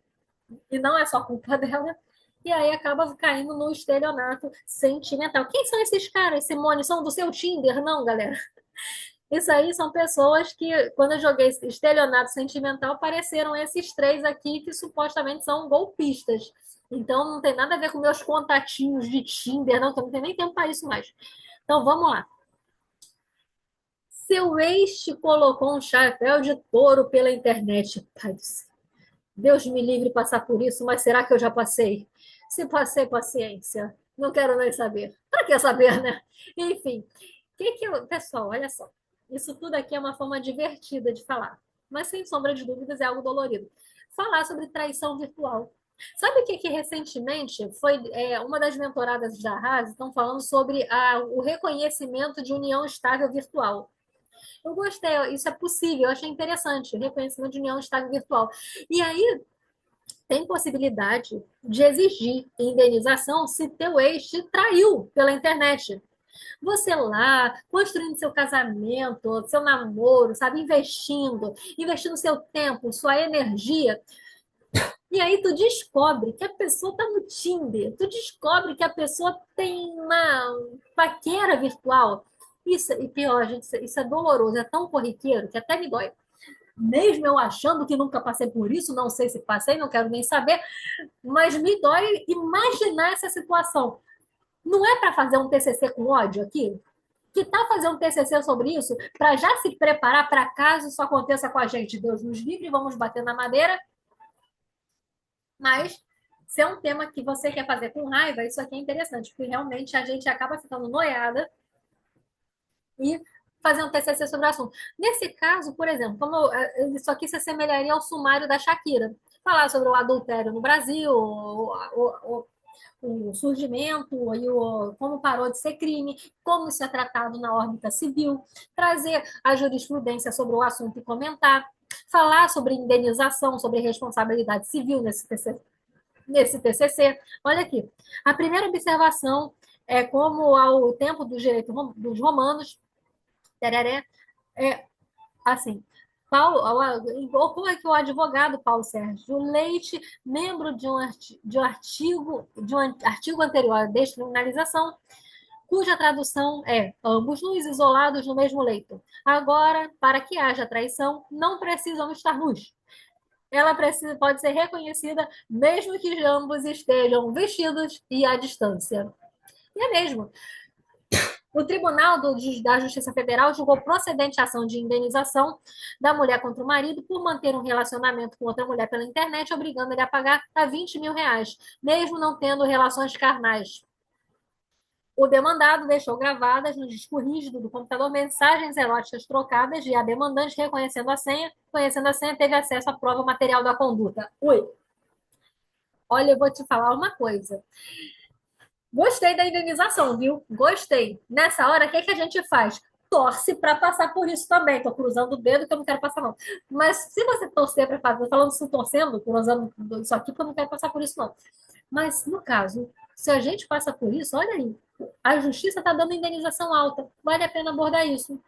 e não é só culpa dela, e aí acaba caindo no estelionato sentimental. Quem são esses caras, Simone? São do seu Tinder? Não, galera. Isso aí são pessoas que, quando eu joguei estelionato sentimental, apareceram esses três aqui que supostamente são golpistas. Então não tem nada a ver com meus contatinhos de Tinder, não, que eu não tenho nem tempo para isso mais. Então vamos lá. Seu ex te colocou um chapéu de touro pela internet. Pai do céu. Deus me livre de passar por isso, mas será que eu já passei? Se passei, paciência. Não quero nem saber. Para que saber, né? Enfim, pessoal, olha só. Isso tudo aqui é uma forma divertida de falar, mas sem sombra de dúvidas é algo dolorido. Falar sobre traição virtual. Sabe o que recentemente foi uma das mentoradas da Haas estão falando sobre o reconhecimento de união estável virtual. Eu gostei, isso é possível, eu achei interessante, reconhecimento de união estável virtual. E aí, tem possibilidade de exigir indenização se teu ex te traiu pela internet. Você lá, construindo seu casamento, seu namoro, sabe, investindo seu tempo, sua energia. E aí tu descobre que a pessoa tá no Tinder, tu descobre que a pessoa tem uma paquera virtual. Isso, e pior, gente, isso é doloroso, é tão corriqueiro que até me dói. Mesmo eu achando que nunca passei por isso, não sei se passei, não quero nem saber, mas me dói imaginar essa situação. Não é para fazer um TCC com ódio aqui? Que tal fazer um TCC sobre isso para já se preparar para caso isso aconteça com a gente? Deus nos livre, vamos bater na madeira. Mas se é um tema que você quer fazer com raiva, isso aqui é interessante, porque realmente a gente acaba ficando noiada e fazer um TCC sobre o assunto. Nesse caso, por exemplo, como isso aqui se assemelharia ao sumário da Shakira. Falar sobre o adultério no Brasil, o surgimento e como parou de ser crime, como isso é tratado na órbita civil, trazer a jurisprudência sobre o assunto e comentar, falar sobre indenização, sobre responsabilidade civil nesse TCC. Olha aqui, a primeira observação é como ao tempo do direito dos romanos, tereré, é assim, ocorre que o advogado Paulo Sérgio Leite, membro de um artigo anterior à descriminalização, cuja tradução é ambos nus isolados no mesmo leito. Agora, para que haja traição, não precisam estar nus. Ela pode ser reconhecida mesmo que ambos estejam vestidos e à distância. E é mesmo. O Tribunal da Justiça Federal julgou procedente a ação de indenização da mulher contra o marido por manter um relacionamento com outra mulher pela internet, obrigando ele a pagar a 20 mil reais, mesmo não tendo relações carnais. O demandado deixou gravadas no disco rígido do computador mensagens eróticas trocadas e a demandante, reconhecendo a senha, conhecendo a senha, teve acesso à prova material da conduta. Ui, olha, eu vou te falar uma coisa. Gostei da indenização, viu? Gostei. Nessa hora, o que, que a gente faz? Torce para passar por isso também. Tô cruzando o dedo que eu não quero passar, não. Mas se você torcer para fazer, falando assim, torcendo, cruzando isso aqui, porque eu não quero passar por isso, não. Mas, no caso, se a gente passa por isso, olha aí, a justiça está dando indenização alta. Vale a pena abordar isso.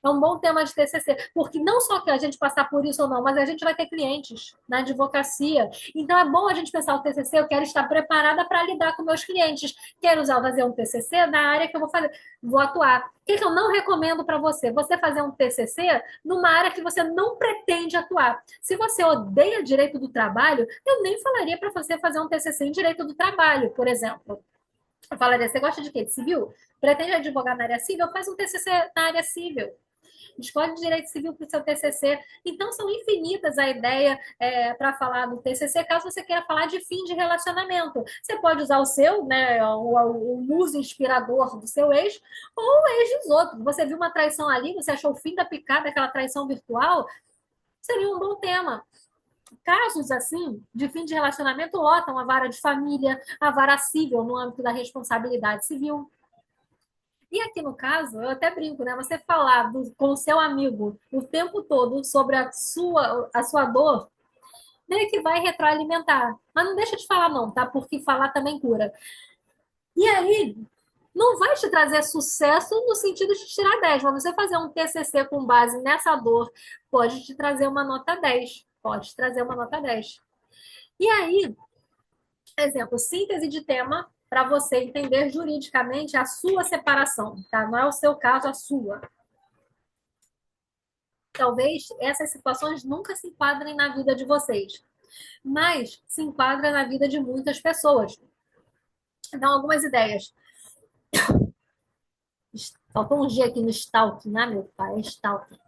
É um bom tema de TCC, porque não só que a gente passar por isso ou não, mas a gente vai ter clientes na advocacia. Então é bom a gente pensar o TCC, eu quero estar preparada para lidar com meus clientes. Quero fazer um TCC na área que eu vou atuar. O que eu não recomendo para você? Você fazer um TCC numa área que você não pretende atuar. Se você odeia direito do trabalho, eu nem falaria para você fazer um TCC em direito do trabalho, por exemplo. Eu falaria, você gosta de quê? De civil? Pretende advogar na área civil? Faz um TCC na área civil. Escolhe direito civil para o seu TCC. Então, são infinitas a ideia para falar do TCC, caso você queira falar de fim de relacionamento. Você pode usar o seu, né, o muso inspirador do seu ex, ou o ex dos outros. Você viu uma traição ali, você achou o fim da picada, aquela traição virtual, seria um bom tema. Casos assim, de fim de relacionamento, lotam a vara de família, a vara civil no âmbito da responsabilidade civil. E aqui no caso, eu até brinco, né? Você falar com o seu amigo o tempo todo sobre a sua dor, meio que vai retroalimentar. Mas não deixa de falar, não, tá? Porque falar também cura. E aí, não vai te trazer sucesso no sentido de tirar 10, mas você fazer um TCC com base nessa dor pode te trazer uma nota 10. Pode te trazer uma nota 10. E aí, exemplo, síntese de tema para você entender juridicamente a sua separação, tá? Não é o seu caso, a sua. Talvez essas situações nunca se enquadrem na vida de vocês, mas se enquadra na vida de muitas pessoas. Então, algumas ideias. Faltou um G aqui no stalking, né, meu pai? É stalking.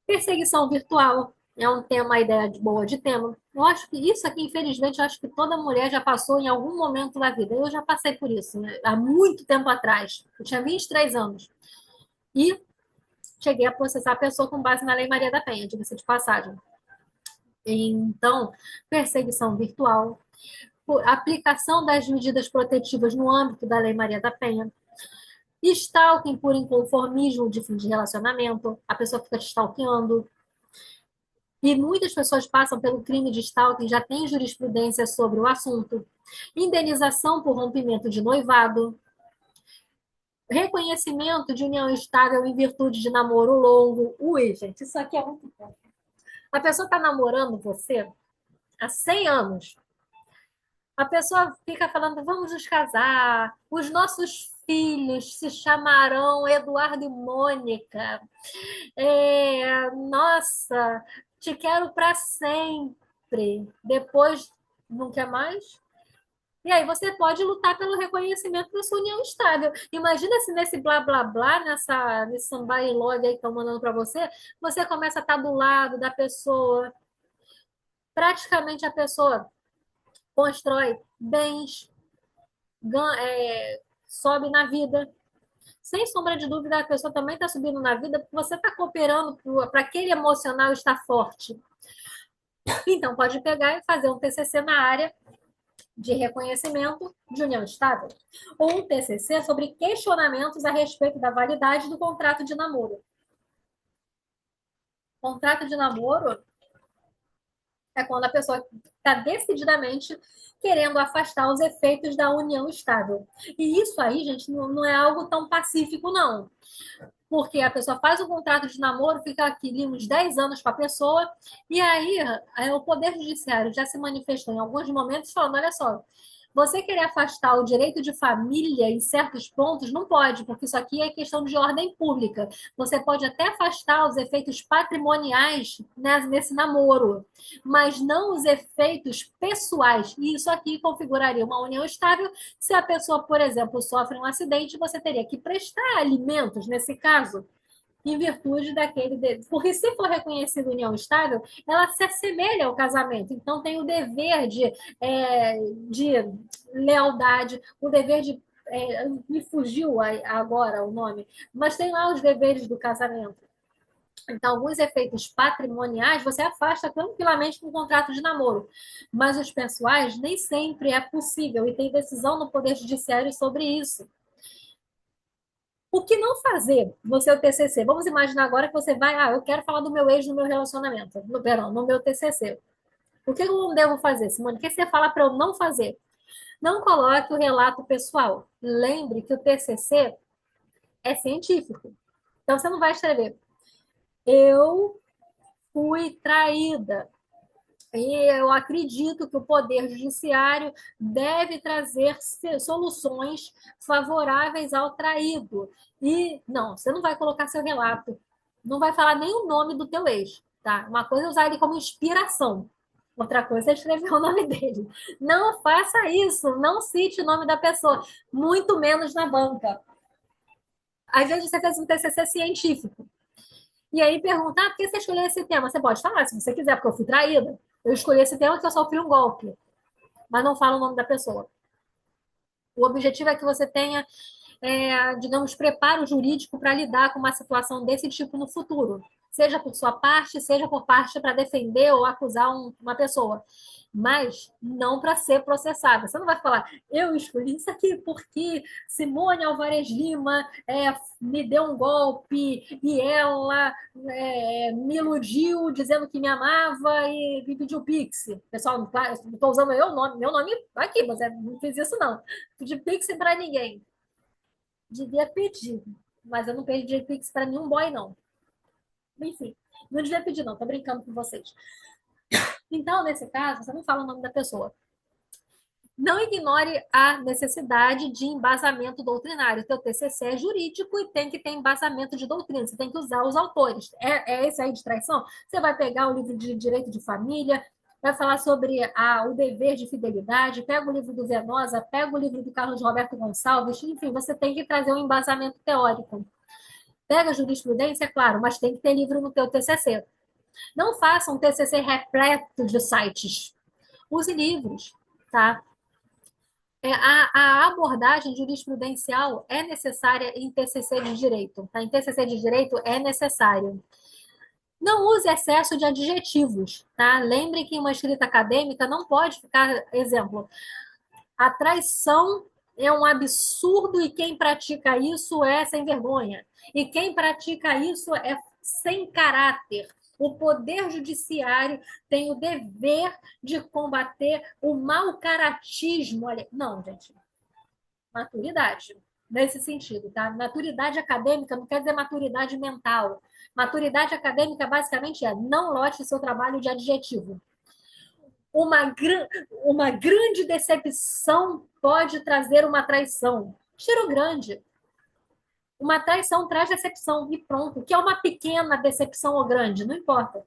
Perseguição virtual é um tema, a ideia boa de tema. Eu acho que isso aqui, infelizmente, eu acho que toda mulher já passou em algum momento da vida. Eu já passei por isso, né? Há muito tempo atrás. Eu tinha 23 anos. E cheguei a processar a pessoa com base na Lei Maria da Penha, diga-se de passagem. Então, perseguição virtual, aplicação das medidas protetivas no âmbito da Lei Maria da Penha, stalking por inconformismo de fim de relacionamento, a pessoa fica te stalkeando, e muitas pessoas passam pelo crime de stalking, já tem jurisprudência sobre o assunto, indenização por rompimento de noivado, reconhecimento de união estável em virtude de namoro longo. Ui, gente, isso aqui é muito bom. A pessoa está namorando você há 100 anos. A pessoa fica falando, vamos nos casar, os nossos filhos se chamarão Eduardo e Mônica. Nossa, te quero para sempre. Depois, não quer mais? E aí você pode lutar pelo reconhecimento da sua união estável. Imagina se nesse blá blá blá, nesse somebody log aí que estão mandando para você, você começa a estar do lado da pessoa, praticamente a pessoa constrói bens, sobe na vida. Sem sombra de dúvida, a pessoa também está subindo na vida porque você está cooperando para aquele emocional estar forte. Então, pode pegar e fazer um TCC na área de reconhecimento de união estável, ou um TCC sobre questionamentos a respeito da validade do contrato de namoro. Contrato de namoro é quando a pessoa está decididamente querendo afastar os efeitos da união estável. E isso aí, gente, não é algo tão pacífico, não. Porque a pessoa faz um contrato de namoro, fica aqui uns 10 anos com a pessoa, e aí o Poder Judiciário já se manifestou em alguns momentos falando: olha só, você querer afastar o direito de família em certos pontos, não pode, porque isso aqui é questão de ordem pública. Você pode até afastar os efeitos patrimoniais, né, nesse namoro, mas não os efeitos pessoais. E isso aqui configuraria uma união estável se a pessoa, por exemplo, sofre um acidente, você teria que prestar alimentos nesse caso, em virtude daquele. Porque se for reconhecida união estável, ela se assemelha ao casamento. Então, tem o dever de lealdade, o dever de. Me fugiu agora o nome, mas tem lá os deveres do casamento. Então, alguns efeitos patrimoniais você afasta tranquilamente com um contrato de namoro, mas os pessoais nem sempre é possível e tem decisão no Poder Judiciário sobre isso. O que não fazer no seu TCC? Vamos imaginar agora que você vai, eu quero falar do meu ex no meu relacionamento, no meu TCC. O que eu não devo fazer, Simone? O que você fala para eu não fazer? Não coloque o relato pessoal. Lembre que o TCC é científico. Então, você não vai escrever, eu fui traída. E eu acredito que o Poder Judiciário deve trazer soluções favoráveis ao traído. E não, você não vai colocar seu relato, não vai falar nem o nome do teu ex, tá? Uma coisa é usar ele como inspiração, outra coisa é escrever o nome dele. Não faça isso, não cite o nome da pessoa, muito menos na banca. Às vezes você fez um TCC científico, e aí pergunta, por que você escolheu esse tema? Você pode falar, se você quiser, porque eu fui traída. Eu escolhi esse tema porque eu sofri um golpe, mas não fala o nome da pessoa. O objetivo é que você tenha, digamos, preparo jurídico para lidar com uma situação desse tipo no futuro. Seja por sua parte, seja por parte para defender ou acusar uma pessoa. Mas não para ser processada. Você não vai falar, eu escolhi isso aqui porque Simone Alvarez Lima me deu um golpe e ela me iludiu dizendo que me amava e me pediu Pix. Pessoal, não estou usando meu nome aqui, mas não fiz isso não. Pedi Pix para ninguém. Devia pedir, mas eu não pedi Pix para nenhum boy, não. Enfim, não devia pedir, não. Tô brincando com vocês. Então, nesse caso, você não fala o nome da pessoa. Não ignore a necessidade de embasamento doutrinário. O teu TCC é jurídico e tem que ter embasamento de doutrina. Você tem que usar os autores. É esse aí de traição? Você vai pegar o livro de direito de família, vai falar sobre o dever de fidelidade, pega o livro do Venosa, pega o livro do Carlos Roberto Gonçalves, enfim, você tem que trazer um embasamento teórico. Pega a jurisprudência, é claro, mas tem que ter livro no teu TCC. Não faça um TCC repleto de sites. Use livros, tá? A abordagem jurisprudencial é necessária em TCC de direito, tá? Em TCC de direito é necessário. Não use excesso de adjetivos, tá? Lembre que em uma escrita acadêmica não pode ficar, exemplo, a traição é um absurdo e quem pratica isso é sem vergonha. E quem pratica isso é sem caráter. O Poder Judiciário tem o dever de combater o mau caratismo. Olha, não, gente, maturidade, nesse sentido, tá? Maturidade acadêmica não quer dizer maturidade mental. Maturidade acadêmica basicamente é não lote seu trabalho de adjetivo. Uma, uma grande decepção pode trazer uma traição. Tiro grande. Uma traição traz decepção e pronto. O que é uma pequena decepção ou grande? Não importa.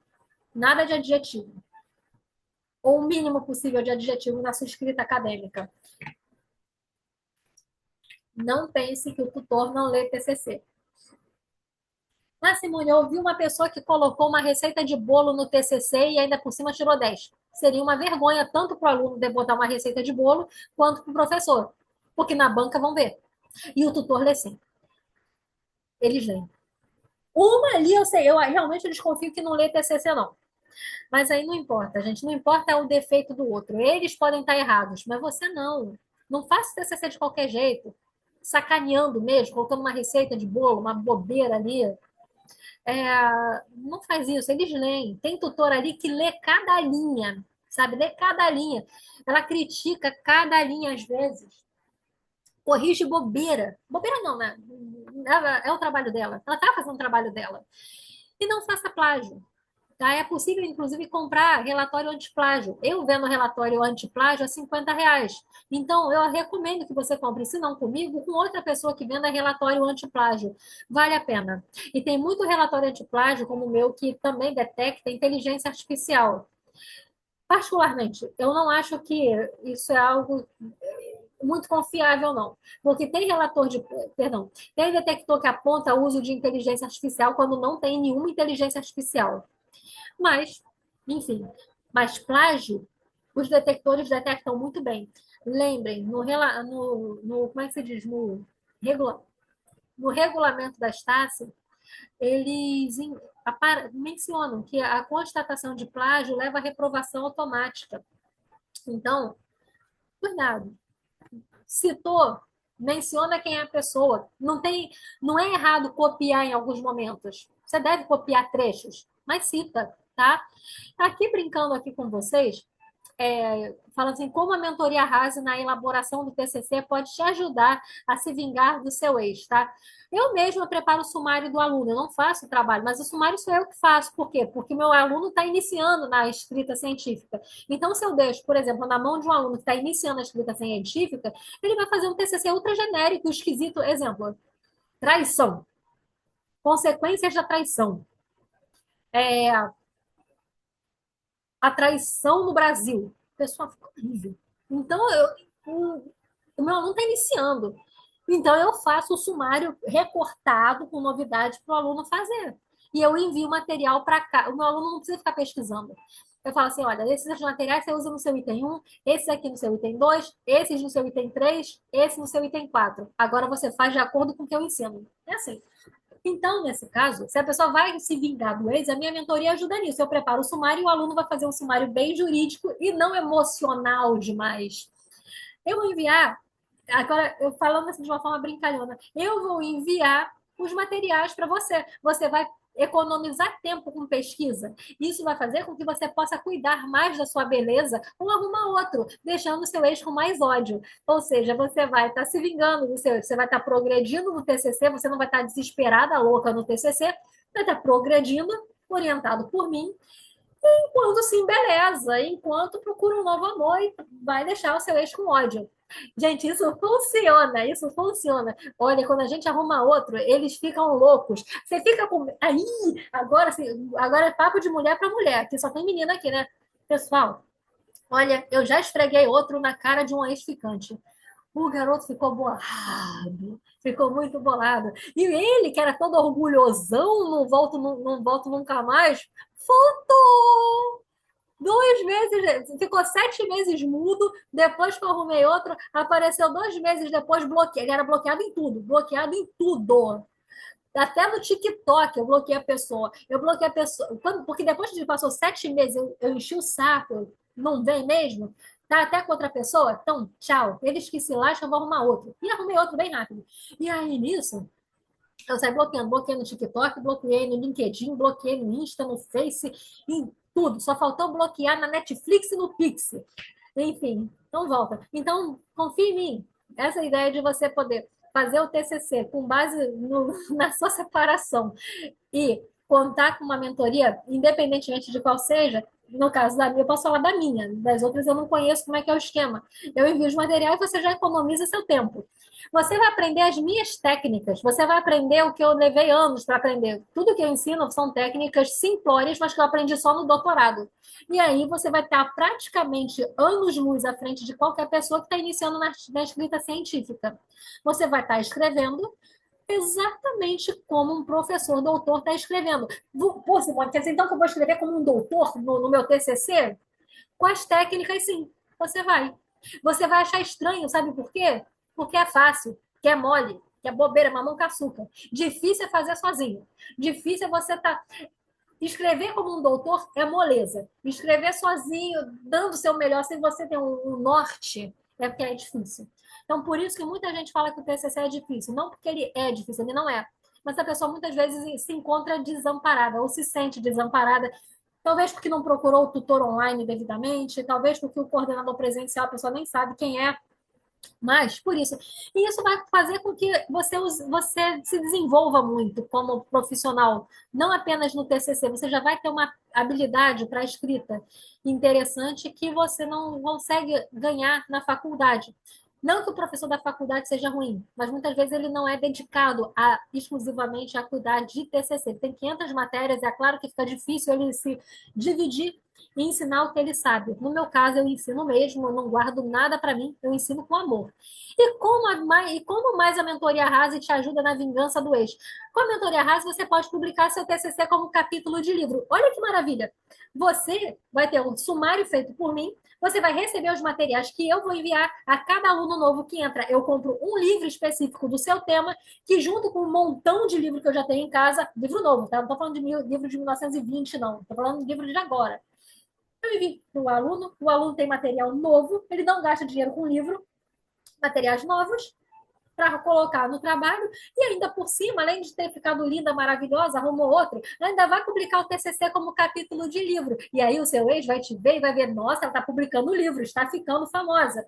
Nada de adjetivo. ou o mínimo possível de adjetivo na sua escrita acadêmica. Não pense que o tutor não lê TCC. Ah, Simone, eu ouvi uma pessoa que colocou uma receita de bolo no TCC e ainda por cima tirou 10. Seria uma vergonha tanto para o aluno de botar uma receita de bolo quanto para o professor. Porque na banca vão ver. E o tutor lê sim. Eles leem. Uma ali eu sei, eu realmente desconfio que não lê TCC não. Mas aí não importa, gente. Não importa o defeito do outro. Eles podem estar errados, mas você não. Não faça TCC de qualquer jeito. Sacaneando mesmo, colocando uma receita de bolo, uma bobeira ali. Não faz isso, eles leem. Tem tutor ali que lê cada linha, sabe? Lê cada linha. Ela critica cada linha às vezes. Corrige bobeira. Bobeira não, né? É o trabalho dela. Ela está fazendo o trabalho dela. E não faça plágio. Tá? É possível, inclusive, comprar relatório antiplágio. Eu vendo relatório antiplágio a R$ 50. Então, eu recomendo que você compre, se não comigo, com outra pessoa que venda relatório antiplágio. Vale a pena. E tem muito relatório antiplágio, como o meu, que também detecta inteligência artificial. Particularmente, eu não acho que isso é algo muito confiável, não. Porque tem relator de. Perdão, tem detector que aponta o uso de inteligência artificial quando não tem nenhuma inteligência artificial. Mas, enfim, mas plágio, os detectores detectam muito bem. Lembrem, como é que se diz? No regulamento da Stasi, eles mencionam que a constatação de plágio leva à reprovação automática. Então, cuidado. Citou, menciona quem é a pessoa. Não é errado copiar em alguns momentos. Você deve copiar trechos, mas cita, tá? Aqui brincando aqui com vocês, fala assim, como a mentoria Rase na elaboração do TCC pode te ajudar a se vingar do seu ex, tá? Eu mesma preparo o sumário do aluno, eu não faço o trabalho, mas o sumário sou eu que faço. Por quê? Porque meu aluno está iniciando na escrita científica. Então, se eu deixo, por exemplo, na mão de um aluno que está iniciando a escrita científica, ele vai fazer um TCC ultra genérico, esquisito. Exemplo, traição. Consequências da traição. É, a traição no Brasil. O pessoal fica horrível. Então, o meu aluno está iniciando. Então, eu faço o sumário recortado com novidades para o aluno fazer. E eu envio o material para cá. O meu aluno não precisa ficar pesquisando. Eu falo assim: olha, esses materiais você usa no seu item 1, esses aqui no seu item 2, esses no seu item 3, esse no seu item 4. Agora você faz de acordo com o que eu ensino. É assim. Então, nesse caso, se a pessoa vai se vingar do ex, a minha mentoria ajuda nisso. Eu preparo o sumário e o aluno vai fazer um sumário bem jurídico e não emocional demais. Eu vou enviar, agora, eu falando assim de uma forma brincalhona, eu vou enviar os materiais para você. Você vai economizar tempo com pesquisa. Isso vai fazer com que você possa cuidar mais da sua beleza ou arrumar outro, deixando o seu ex com mais ódio. Ou seja, você vai estar se vingando do seu ex, você vai estar progredindo no TCC, você não vai estar desesperada, louca no TCC, vai estar progredindo, orientado por mim, enquanto se embeleza, enquanto procura um novo amor e vai deixar o seu ex com ódio. Gente, isso funciona, isso funciona. Olha, quando a gente arruma outro, eles ficam loucos. Você fica com. Aí, agora, assim, agora é papo de mulher para mulher, que só tem menina aqui, né? Pessoal, olha, eu já esfreguei outro na cara de um ex-ficante. O garoto ficou bolado, ficou muito bolado. E ele, que era todo orgulhosão, não volto nunca mais, voltou! 2 meses, ficou 7 meses mudo. Depois que eu arrumei outro, apareceu 2 meses depois bloqueado. Ele era bloqueado em tudo, bloqueado em tudo. Até no TikTok eu bloqueei a pessoa. Eu bloqueei a pessoa. Porque depois que passou 7 meses, eu enchi o saco. Não vem mesmo? Tá até com outra pessoa? Então, tchau. Eles que se lascam, eu vou arrumar outro. E arrumei outro bem rápido. E aí, nisso, eu saí bloqueando. Bloqueei no TikTok, bloqueei no LinkedIn, bloqueei no Insta, no Face, em tudo. Só faltou bloquear na Netflix e no Pix. Enfim, então volta. Então, confie em mim. Essa ideia de você poder fazer o TCC com base na sua separação e contar com uma mentoria, independentemente de qual seja, No caso da minha, eu posso falar da minha, das outras eu não conheço como é que é o esquema. Eu envio os materiais e você já economiza seu tempo. Você vai aprender as minhas técnicas, você vai aprender o que eu levei anos para aprender. Tudo que eu ensino são técnicas simplórias, mas que eu aprendi só no doutorado. E aí você vai estar praticamente anos-luz à frente de qualquer pessoa que está iniciando na escrita científica. Você vai estar escrevendo exatamente como um professor doutor está escrevendo. Pô, Simone, quer dizer então que eu vou escrever como um doutor no meu TCC? Com as técnicas, sim, você vai. Você vai achar estranho, sabe por quê? Porque é fácil, que é mole, que é bobeira, mamão com açúcar. Difícil é fazer sozinho. Difícil é você estar. Escrever como um doutor é moleza. Escrever sozinho, dando o seu melhor, sem você ter um norte, é porque é difícil. Então, por isso que muita gente fala que o TCC é difícil. Não porque ele é difícil, ele não é. Mas a pessoa muitas vezes se encontra desamparada ou se sente desamparada. Talvez porque não procurou o tutor online devidamente, talvez porque o coordenador presencial a pessoa nem sabe quem é, mas por isso. E isso vai fazer com que você se desenvolva muito como profissional, não apenas no TCC, você já vai ter uma habilidade para a escrita interessante que você não consegue ganhar na faculdade. Não que o professor da faculdade seja ruim, mas muitas vezes ele não é dedicado exclusivamente a cuidar de TCC. Ele tem 500 matérias, é claro que fica difícil ele se dividir e ensinar o que ele sabe. No meu caso, eu ensino mesmo, eu não guardo nada para mim, eu ensino com amor. E como mais a mentoria Rase te ajuda na vingança do ex? Com a mentoria Rase, você pode publicar seu TCC como capítulo de livro. Olha que maravilha! Você vai ter um sumário feito por mim, você vai receber os materiais que eu vou enviar a cada aluno novo que entra. Eu compro um livro específico do seu tema, que junto com um montão de livro que eu já tenho em casa, livro novo, tá? Não estou falando de livro de 1920, não. Estou falando de livro de agora. Eu envio para o aluno tem material novo, ele não gasta dinheiro com livro, materiais novos, para colocar no trabalho, e ainda por cima, além de ter ficado linda, maravilhosa, arrumou outro, ainda vai publicar o TCC como capítulo de livro. E aí o seu ex vai te ver e vai ver, nossa, ela está publicando livro, está ficando famosa.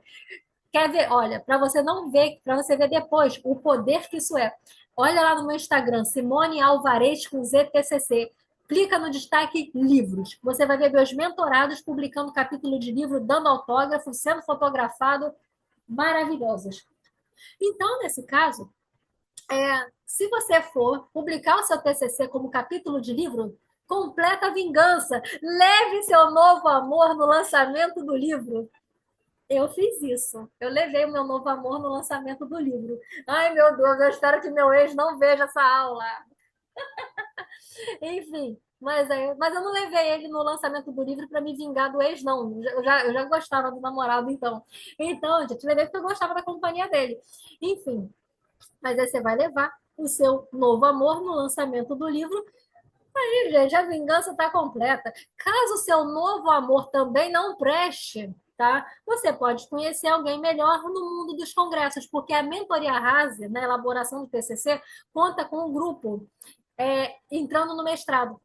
Quer ver? Olha, para você não ver, para você ver depois o poder que isso é. Olha lá no meu Instagram, Simone Alvarez com ZTCC. Clica no destaque livros. Você vai ver meus mentorados publicando capítulo de livro, dando autógrafo, sendo fotografado, maravilhosos. Então, nesse caso, se você for publicar o seu TCC como capítulo de livro, completa a vingança. Leve seu novo amor no lançamento do livro. Eu fiz isso. Eu levei o meu novo amor no lançamento do livro. Ai, meu Deus, eu espero que meu ex não veja essa aula. Enfim, mas eu não levei ele no lançamento do livro para me vingar do ex, não. Eu já gostava do namorado, então. Então, gente, levei porque eu gostava da companhia dele. Enfim, mas aí você vai levar o seu novo amor no lançamento do livro. Aí, gente, a vingança está completa. Caso o seu novo amor também não preste, tá? Você pode conhecer alguém melhor no mundo dos congressos, porque a mentoria Rase, na elaboração do TCC, conta com um grupo entrando no mestrado.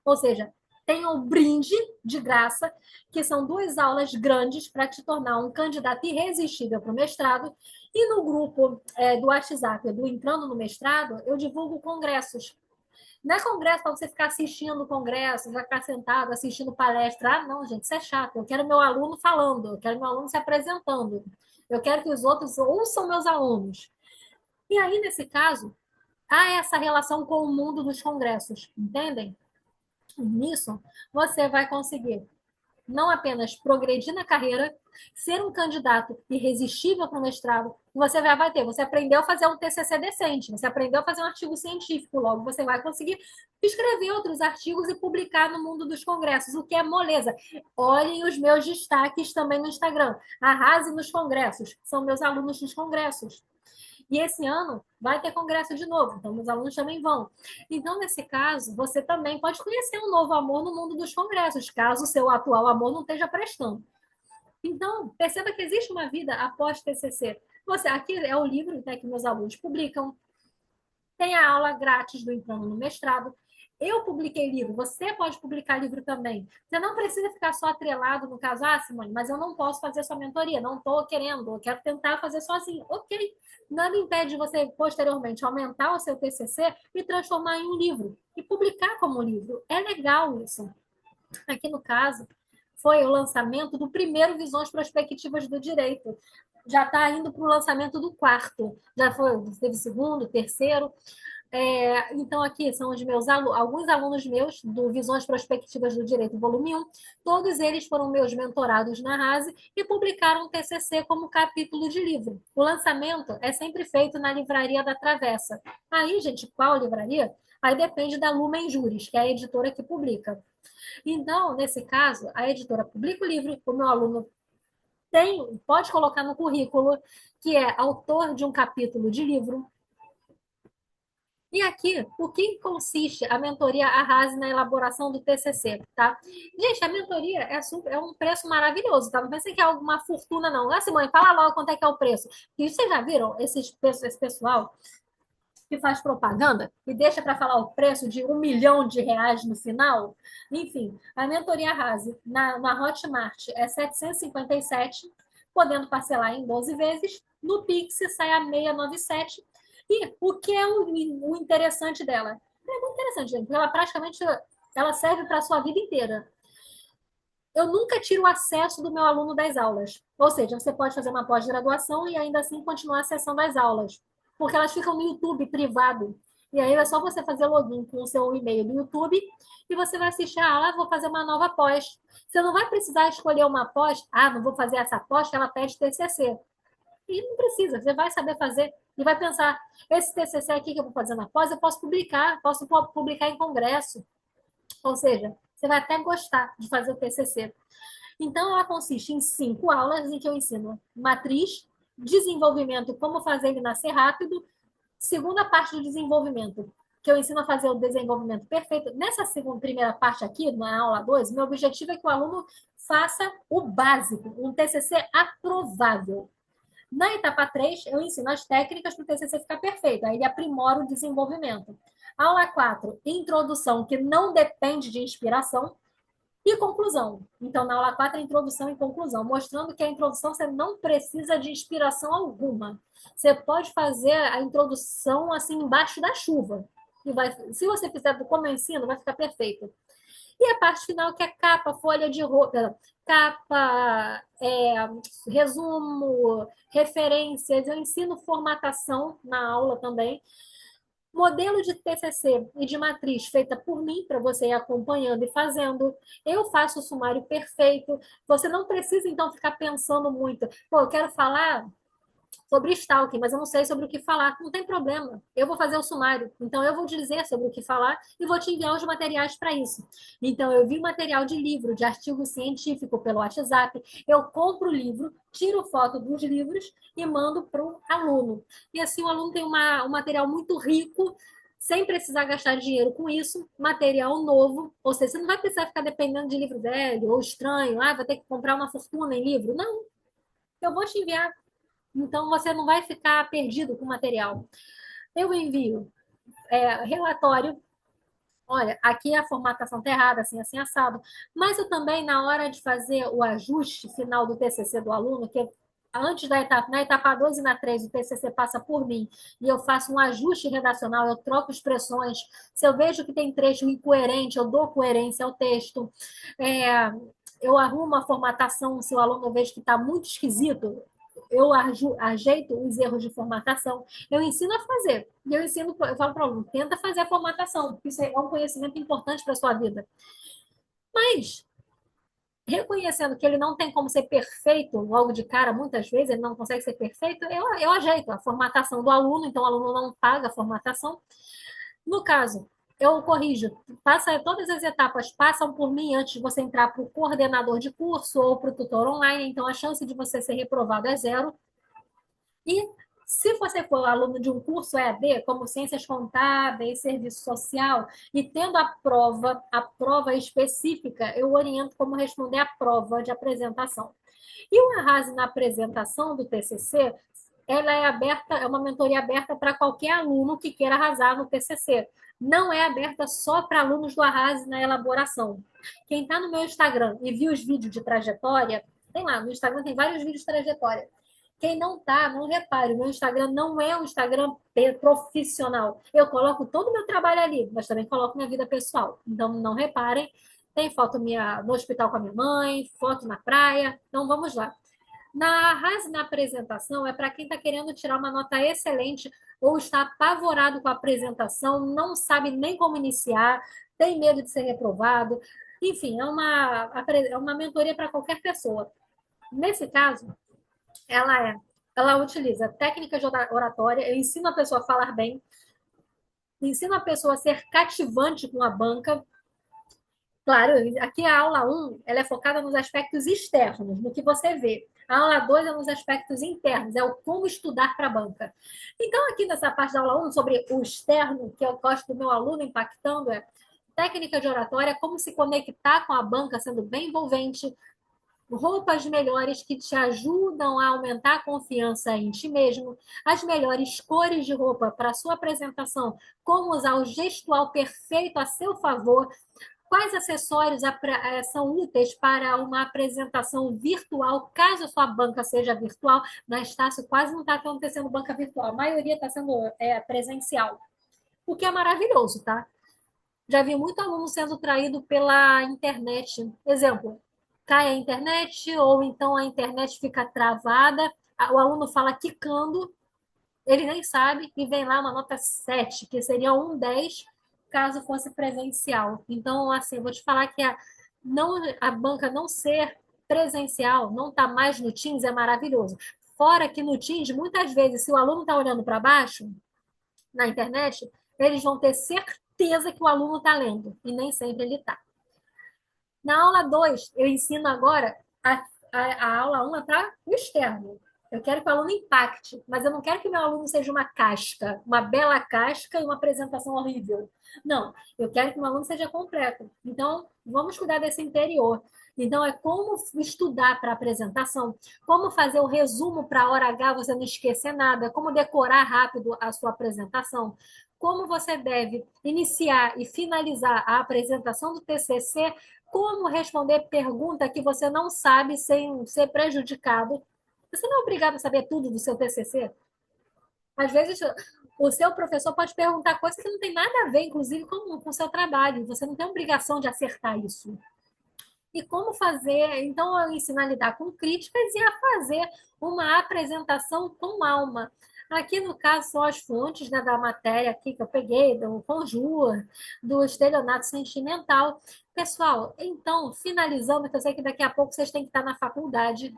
Ou seja, tem um brinde de graça, que são 2 aulas grandes para te tornar um candidato irresistível para o mestrado. E no grupo do WhatsApp do Entrando no Mestrado, eu divulgo congressos. Não é congresso para você ficar assistindo o congresso, já ficar sentado assistindo palestra. Ah, não, gente, isso é chato. Eu quero meu aluno falando, eu quero meu aluno se apresentando. Eu quero que os outros ouçam meus alunos. E aí, nesse caso, há essa relação com o mundo dos congressos, entendem? Nisso, você vai conseguir não apenas progredir na carreira, ser um candidato irresistível para o mestrado, você vai ter, você aprendeu a fazer um TCC decente, você aprendeu a fazer um artigo científico, logo você vai conseguir escrever outros artigos e publicar no mundo dos congressos, o que é moleza. Olhem os meus destaques também no Instagram, arrase nos congressos, são meus alunos dos congressos. E esse ano vai ter congresso de novo, então meus alunos também vão. Então, nesse caso, você também pode conhecer um novo amor no mundo dos congressos, caso o seu atual amor não esteja prestando. Então, perceba que existe uma vida após TCC. Aqui é o livro, né, que meus alunos publicam, tem a aula grátis do Entrando no Mestrado. Eu publiquei livro, você pode publicar livro também. Você não precisa ficar só atrelado no caso, Simone, mas eu não posso fazer sua mentoria, não estou querendo, eu quero tentar fazer sozinho. Ok, nada impede você, posteriormente, aumentar o seu TCC e transformar em um livro, e publicar como livro. É legal isso. Aqui no caso, foi o lançamento do primeiro Visões Prospectivas do Direito. Já está indo para o lançamento do quarto. Já foi, teve segundo, terceiro. Então, aqui são os meus alguns alunos meus do Visões Prospectivas do Direito, volume 1. Todos eles foram meus mentorados na RASE e publicaram um TCC como capítulo de livro. O lançamento é sempre feito na Livraria da Travessa. Aí, gente, qual livraria? Aí depende da Lumen Juris, que é a editora que publica. Então, nesse caso, a editora publica o livro, o meu aluno pode colocar no currículo que é autor de um capítulo de livro. E aqui, o que consiste a mentoria Arrase na elaboração do TCC, tá? Gente, a mentoria é um preço maravilhoso, tá? Não pensem que é alguma fortuna, não. Ah, Simone, fala logo quanto é que é o preço. E vocês já viram esse pessoal que faz propaganda e deixa para falar o preço de R$ 1 milhão no final? Enfim, a mentoria Arrase na Hotmart é 757, podendo parcelar em 12 vezes. No Pix sai a 697. E o que é o interessante dela? É muito interessante, gente, porque ela praticamente ela serve para a sua vida inteira. Eu nunca tiro o acesso do meu aluno das aulas. Ou seja, você pode fazer uma pós-graduação e ainda assim continuar a sessão das aulas. Porque elas ficam no YouTube privado. E aí é só você fazer login com o seu e-mail do YouTube e você vai assistir a aula, vou fazer uma nova pós. Você não vai precisar escolher uma pós, não vou fazer essa pós que ela pede TCC. E não precisa, você vai saber fazer e vai pensar, esse TCC aqui que eu vou fazer na pós, eu posso publicar em congresso. Ou seja, você vai até gostar de fazer o TCC. Então, ela consiste em 5 aulas em que eu ensino matriz, desenvolvimento, como fazer ele nascer rápido, segunda parte do desenvolvimento, que eu ensino a fazer o desenvolvimento perfeito. Nessa primeira parte aqui, na aula 2, meu objetivo é que o aluno faça o básico, um TCC aprovável. Na etapa 3, eu ensino as técnicas para o TCC ficar perfeito. Aí ele aprimora o desenvolvimento. Aula 4, introdução, que não depende de inspiração. E conclusão. Então, na aula 4, introdução e conclusão, mostrando que a introdução você não precisa de inspiração alguma. Você pode fazer a introdução assim embaixo da chuva. Se você fizer como eu ensino, vai ficar perfeito. E a parte final, que é capa, folha de roupa, capa, resumo, referências. Eu ensino formatação na aula também. Modelo de TCC e de matriz feita por mim, para você ir acompanhando e fazendo. Eu faço o sumário perfeito. Você não precisa, então, ficar pensando muito. Pô, eu quero falar sobre stalking, mas eu não sei sobre o que falar. Não tem problema. Eu vou fazer o sumário. Então, eu vou te dizer sobre o que falar e vou te enviar os materiais para isso. Então, eu vi material de livro, de artigo científico pelo WhatsApp. Eu compro o livro, tiro foto dos livros e mando para o aluno. E assim, o aluno tem um material muito rico, sem precisar gastar dinheiro com isso, material novo, ou seja, você não vai precisar ficar dependendo de livro velho ou estranho, vai ter que comprar uma fortuna em livro. Não, eu vou te enviar, então você não vai ficar perdido com o material. Eu envio relatório. Olha, aqui a formatação está errada, assim, assim, assado. Mas eu também, na hora de fazer o ajuste final do TCC do aluno, que antes da etapa, na etapa 2 e na 3, o TCC passa por mim, e eu faço um ajuste redacional, eu troco expressões. Se eu vejo que tem trecho incoerente, eu dou coerência ao texto. Eu arrumo a formatação, se o aluno vejo que está muito esquisito, eu ajeito os erros de formatação, eu ensino a fazer. E eu falo para o aluno, tenta fazer a formatação, porque isso é um conhecimento importante para a sua vida. Mas, reconhecendo que ele não tem como ser perfeito logo de cara, muitas vezes ele não consegue ser perfeito, eu ajeito a formatação do aluno, então o aluno não paga a formatação. No caso, eu corrijo, todas as etapas passam por mim antes de você entrar para o coordenador de curso ou para o tutor online, então a chance de você ser reprovado é zero. E se você for aluno de um curso EAD, como Ciências Contábeis, Serviço Social, e tendo a prova específica, eu oriento como responder a prova de apresentação. E o Arrase na apresentação do TCC, ela é aberta, é uma mentoria aberta para qualquer aluno que queira arrasar no TCC. Não é aberta só para alunos do Arrase na elaboração. Quem está no meu Instagram e viu os vídeos de trajetória, tem lá, no Instagram tem vários vídeos de trajetória. Quem não tá, não repare, o meu Instagram não é um Instagram profissional. Eu coloco todo o meu trabalho ali, mas também coloco minha vida pessoal. Então, não reparem. Tem foto minha no hospital com a minha mãe, foto na praia. Então vamos lá. Na arrase na apresentação é para quem está querendo tirar uma nota excelente ou está apavorado com a apresentação, não sabe nem como iniciar, tem medo de ser reprovado. Enfim, é uma mentoria para qualquer pessoa. Nesse caso, ela utiliza técnicas de oratória, eu ensino a pessoa a falar bem, ensino a pessoa a ser cativante com a banca. Claro, aqui a aula um ela é focada nos aspectos externos, no que você vê. A aula 2 é nos aspectos internos, é o como estudar para a banca. Então, aqui nessa parte da aula um sobre o externo, que eu gosto do meu aluno impactando, é técnica de oratória, como se conectar com a banca, sendo bem envolvente, roupas melhores que te ajudam a aumentar a confiança em ti mesmo, as melhores cores de roupa para a sua apresentação, como usar o gestual perfeito a seu favor, quais acessórios são úteis para uma apresentação virtual, caso a sua banca seja virtual. Na Estácio quase não está acontecendo banca virtual, a maioria está sendo presencial, o que é maravilhoso, tá? Já vi muito aluno sendo traído pela internet. Exemplo, cai a internet, ou então a internet fica travada, o aluno fala quicando, ele nem sabe, e vem lá uma nota 7, que seria um 10 caso fosse presencial. Então, assim, eu vou te falar que a banca não ser presencial, não tá mais no Teams, é maravilhoso. Fora que no Teams, muitas vezes, se o aluno está olhando para baixo, na internet, eles vão ter certeza que o aluno está lendo, e nem sempre ele está. Na aula 2 eu ensino agora a aula 1 é para o externo. Eu quero que o aluno impacte, mas eu não quero que meu aluno seja uma casca, uma bela casca e uma apresentação horrível. Não, eu quero que o meu aluno seja completo. Então, vamos cuidar desse interior. Então, é como estudar para a apresentação, como fazer o resumo para a hora H, você não esquecer nada, como decorar rápido a sua apresentação, como você deve iniciar e finalizar a apresentação do TCC, como responder pergunta que você não sabe sem ser prejudicado. Você não é obrigado a saber tudo do seu TCC. Às vezes, o seu professor pode perguntar coisas que não tem nada a ver, inclusive, com o seu trabalho. Você não tem obrigação de acertar isso. E como fazer? Então, eu ensino a lidar com críticas e a fazer uma apresentação com alma. Aqui, no caso, são as fontes, né, da matéria aqui que eu peguei, do Conjur, do estelionato sentimental. Pessoal, então, finalizando, que eu sei que daqui a pouco vocês têm que estar na faculdade,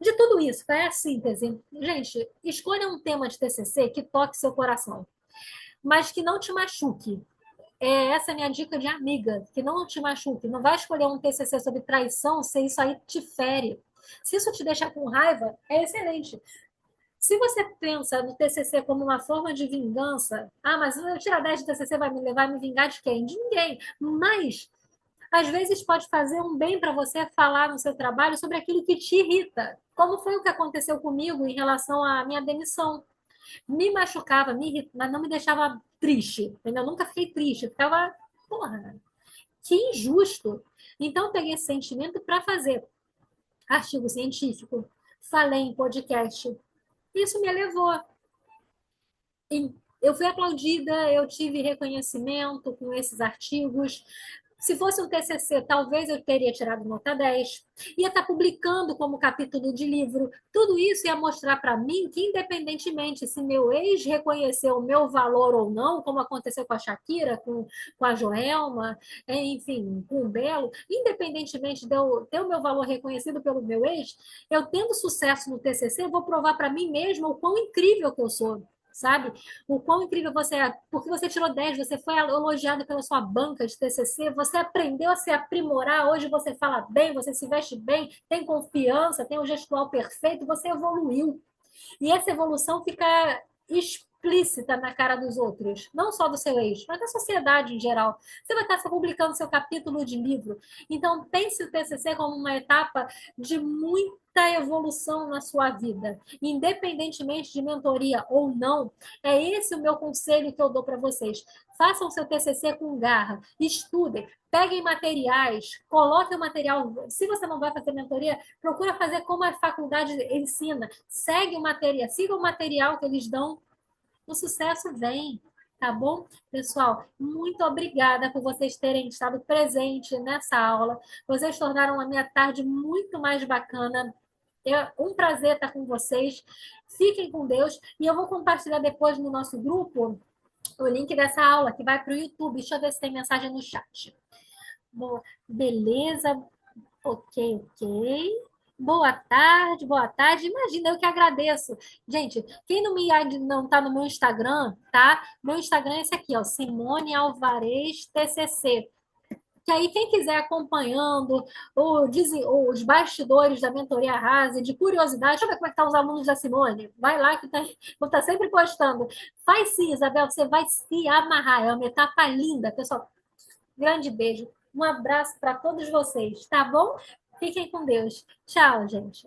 de tudo isso, qual é a síntese? Gente, escolha um tema de TCC que toque seu coração, mas que não te machuque. Essa é a minha dica de amiga, que não te machuque. Não vai escolher um TCC sobre traição se isso aí te fere. Se isso te deixar com raiva, é excelente. Se você pensa no TCC como uma forma de vingança, mas eu tirar 10 de TCC vai me levar a me vingar de quem? De ninguém. Mas, às vezes, pode fazer um bem para você falar no seu trabalho sobre aquilo que te irrita. Como foi o que aconteceu comigo em relação à minha demissão. Me machucava, mas não me deixava triste. Entendeu? Eu nunca fiquei triste. Eu ficava, porra, que injusto. Então, eu peguei esse sentimento para fazer artigo científico, falei em podcast. Isso me elevou. Eu fui aplaudida, eu tive reconhecimento com esses artigos. Se fosse um TCC, talvez eu teria tirado nota 10. Ia estar publicando como capítulo de livro. Tudo isso ia mostrar para mim que, independentemente se meu ex reconheceu o meu valor ou não, como aconteceu com a Shakira, com a Joelma, enfim, com o Belo, independentemente de eu ter o meu valor reconhecido pelo meu ex, eu tendo sucesso no TCC, eu vou provar para mim mesma o quão incrível que eu sou, sabe? O quão incrível você é, porque você tirou 10, você foi elogiado pela sua banca de TCC, você aprendeu a se aprimorar, hoje você fala bem, você se veste bem, tem confiança, tem o gestual perfeito, você evoluiu. E essa evolução fica explícita na cara dos outros, não só do seu ex, mas da sociedade em geral. Você vai estar publicando seu capítulo de livro. Então, pense o TCC como uma etapa de muita evolução na sua vida, independentemente de mentoria ou não. É esse o meu conselho que eu dou para vocês. Façam seu TCC com garra, estudem, peguem materiais, coloquem o material. Se você não vai fazer mentoria, procura fazer como a faculdade ensina. Segue o material, siga o material que eles dão. O sucesso vem. Tá bom? Pessoal, muito obrigada por vocês terem estado presentes nessa aula. Vocês tornaram a minha tarde muito mais bacana. É um prazer estar com vocês. Fiquem com Deus. E eu vou compartilhar depois no nosso grupo o link dessa aula que vai para o YouTube. Deixa eu ver se tem mensagem no chat. Boa, beleza. Ok, ok. Boa tarde, boa tarde. Imagina, eu que agradeço. Gente, quem não tá no meu Instagram, tá? Meu Instagram é esse aqui, ó, Simone Alvarez TCC. Que aí quem quiser acompanhando os bastidores da mentoria Rase, de curiosidade, deixa eu ver como é que tá os alunos da Simone. Vai lá que tá, vou estar sempre postando. Faz sim, Isabel, você vai se amarrar. É uma etapa linda, pessoal. Grande beijo. Um abraço para todos vocês, tá bom? Fiquem com Deus. Tchau, gente.